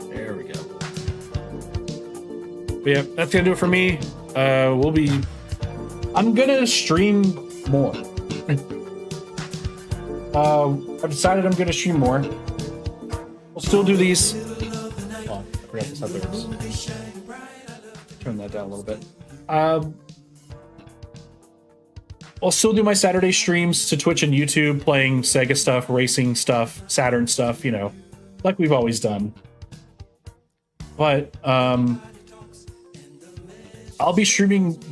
S1: There we go. But yeah, that's gonna do it for me. I'm gonna stream more. I've decided I'm gonna stream more. We'll still do these. Oh, I forgot this how it works. Turn that down a little bit. I'll still do my Saturday streams to Twitch and YouTube, playing Sega stuff, racing stuff, Saturn stuff, you know, like we've always done. But I'll be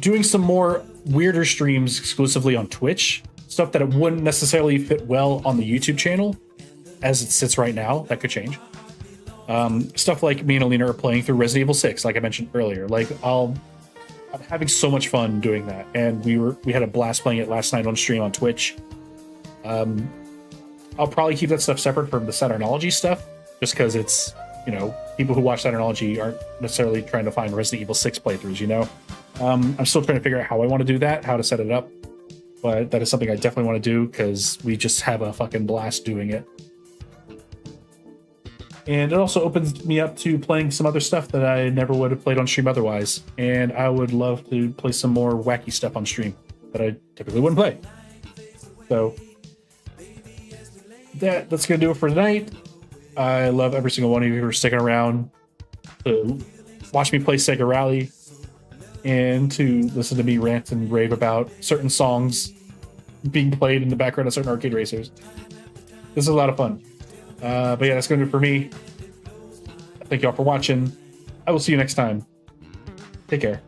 S1: doing some more weirder streams exclusively on Twitch, stuff that it wouldn't necessarily fit well on the YouTube channel as it sits right now. That could change. Stuff like me and Alina are playing through Resident Evil 6, like I mentioned earlier. Like I'm having so much fun doing that, and we had a blast playing it last night on stream on Twitch. I'll probably keep that stuff separate from the Saturnology stuff, just because it's, you know, people who watch Saturnology aren't necessarily trying to find Resident Evil 6 playthroughs, you know? I'm still trying to figure out how I want to do that, how to set it up, but that is something I definitely want to do because we just have a fucking blast doing it. And it also opens me up to playing some other stuff that I never would have played on stream otherwise. And I would love to play some more wacky stuff on stream that I typically wouldn't play. So that's going to do it for tonight. I love every single one of you who are sticking around to watch me play Sega Rally and to listen to me rant and rave about certain songs being played in the background of certain arcade racers. This is a lot of fun. But yeah, that's going to do it for me. Thank you all for watching. I will see you next time. Take care.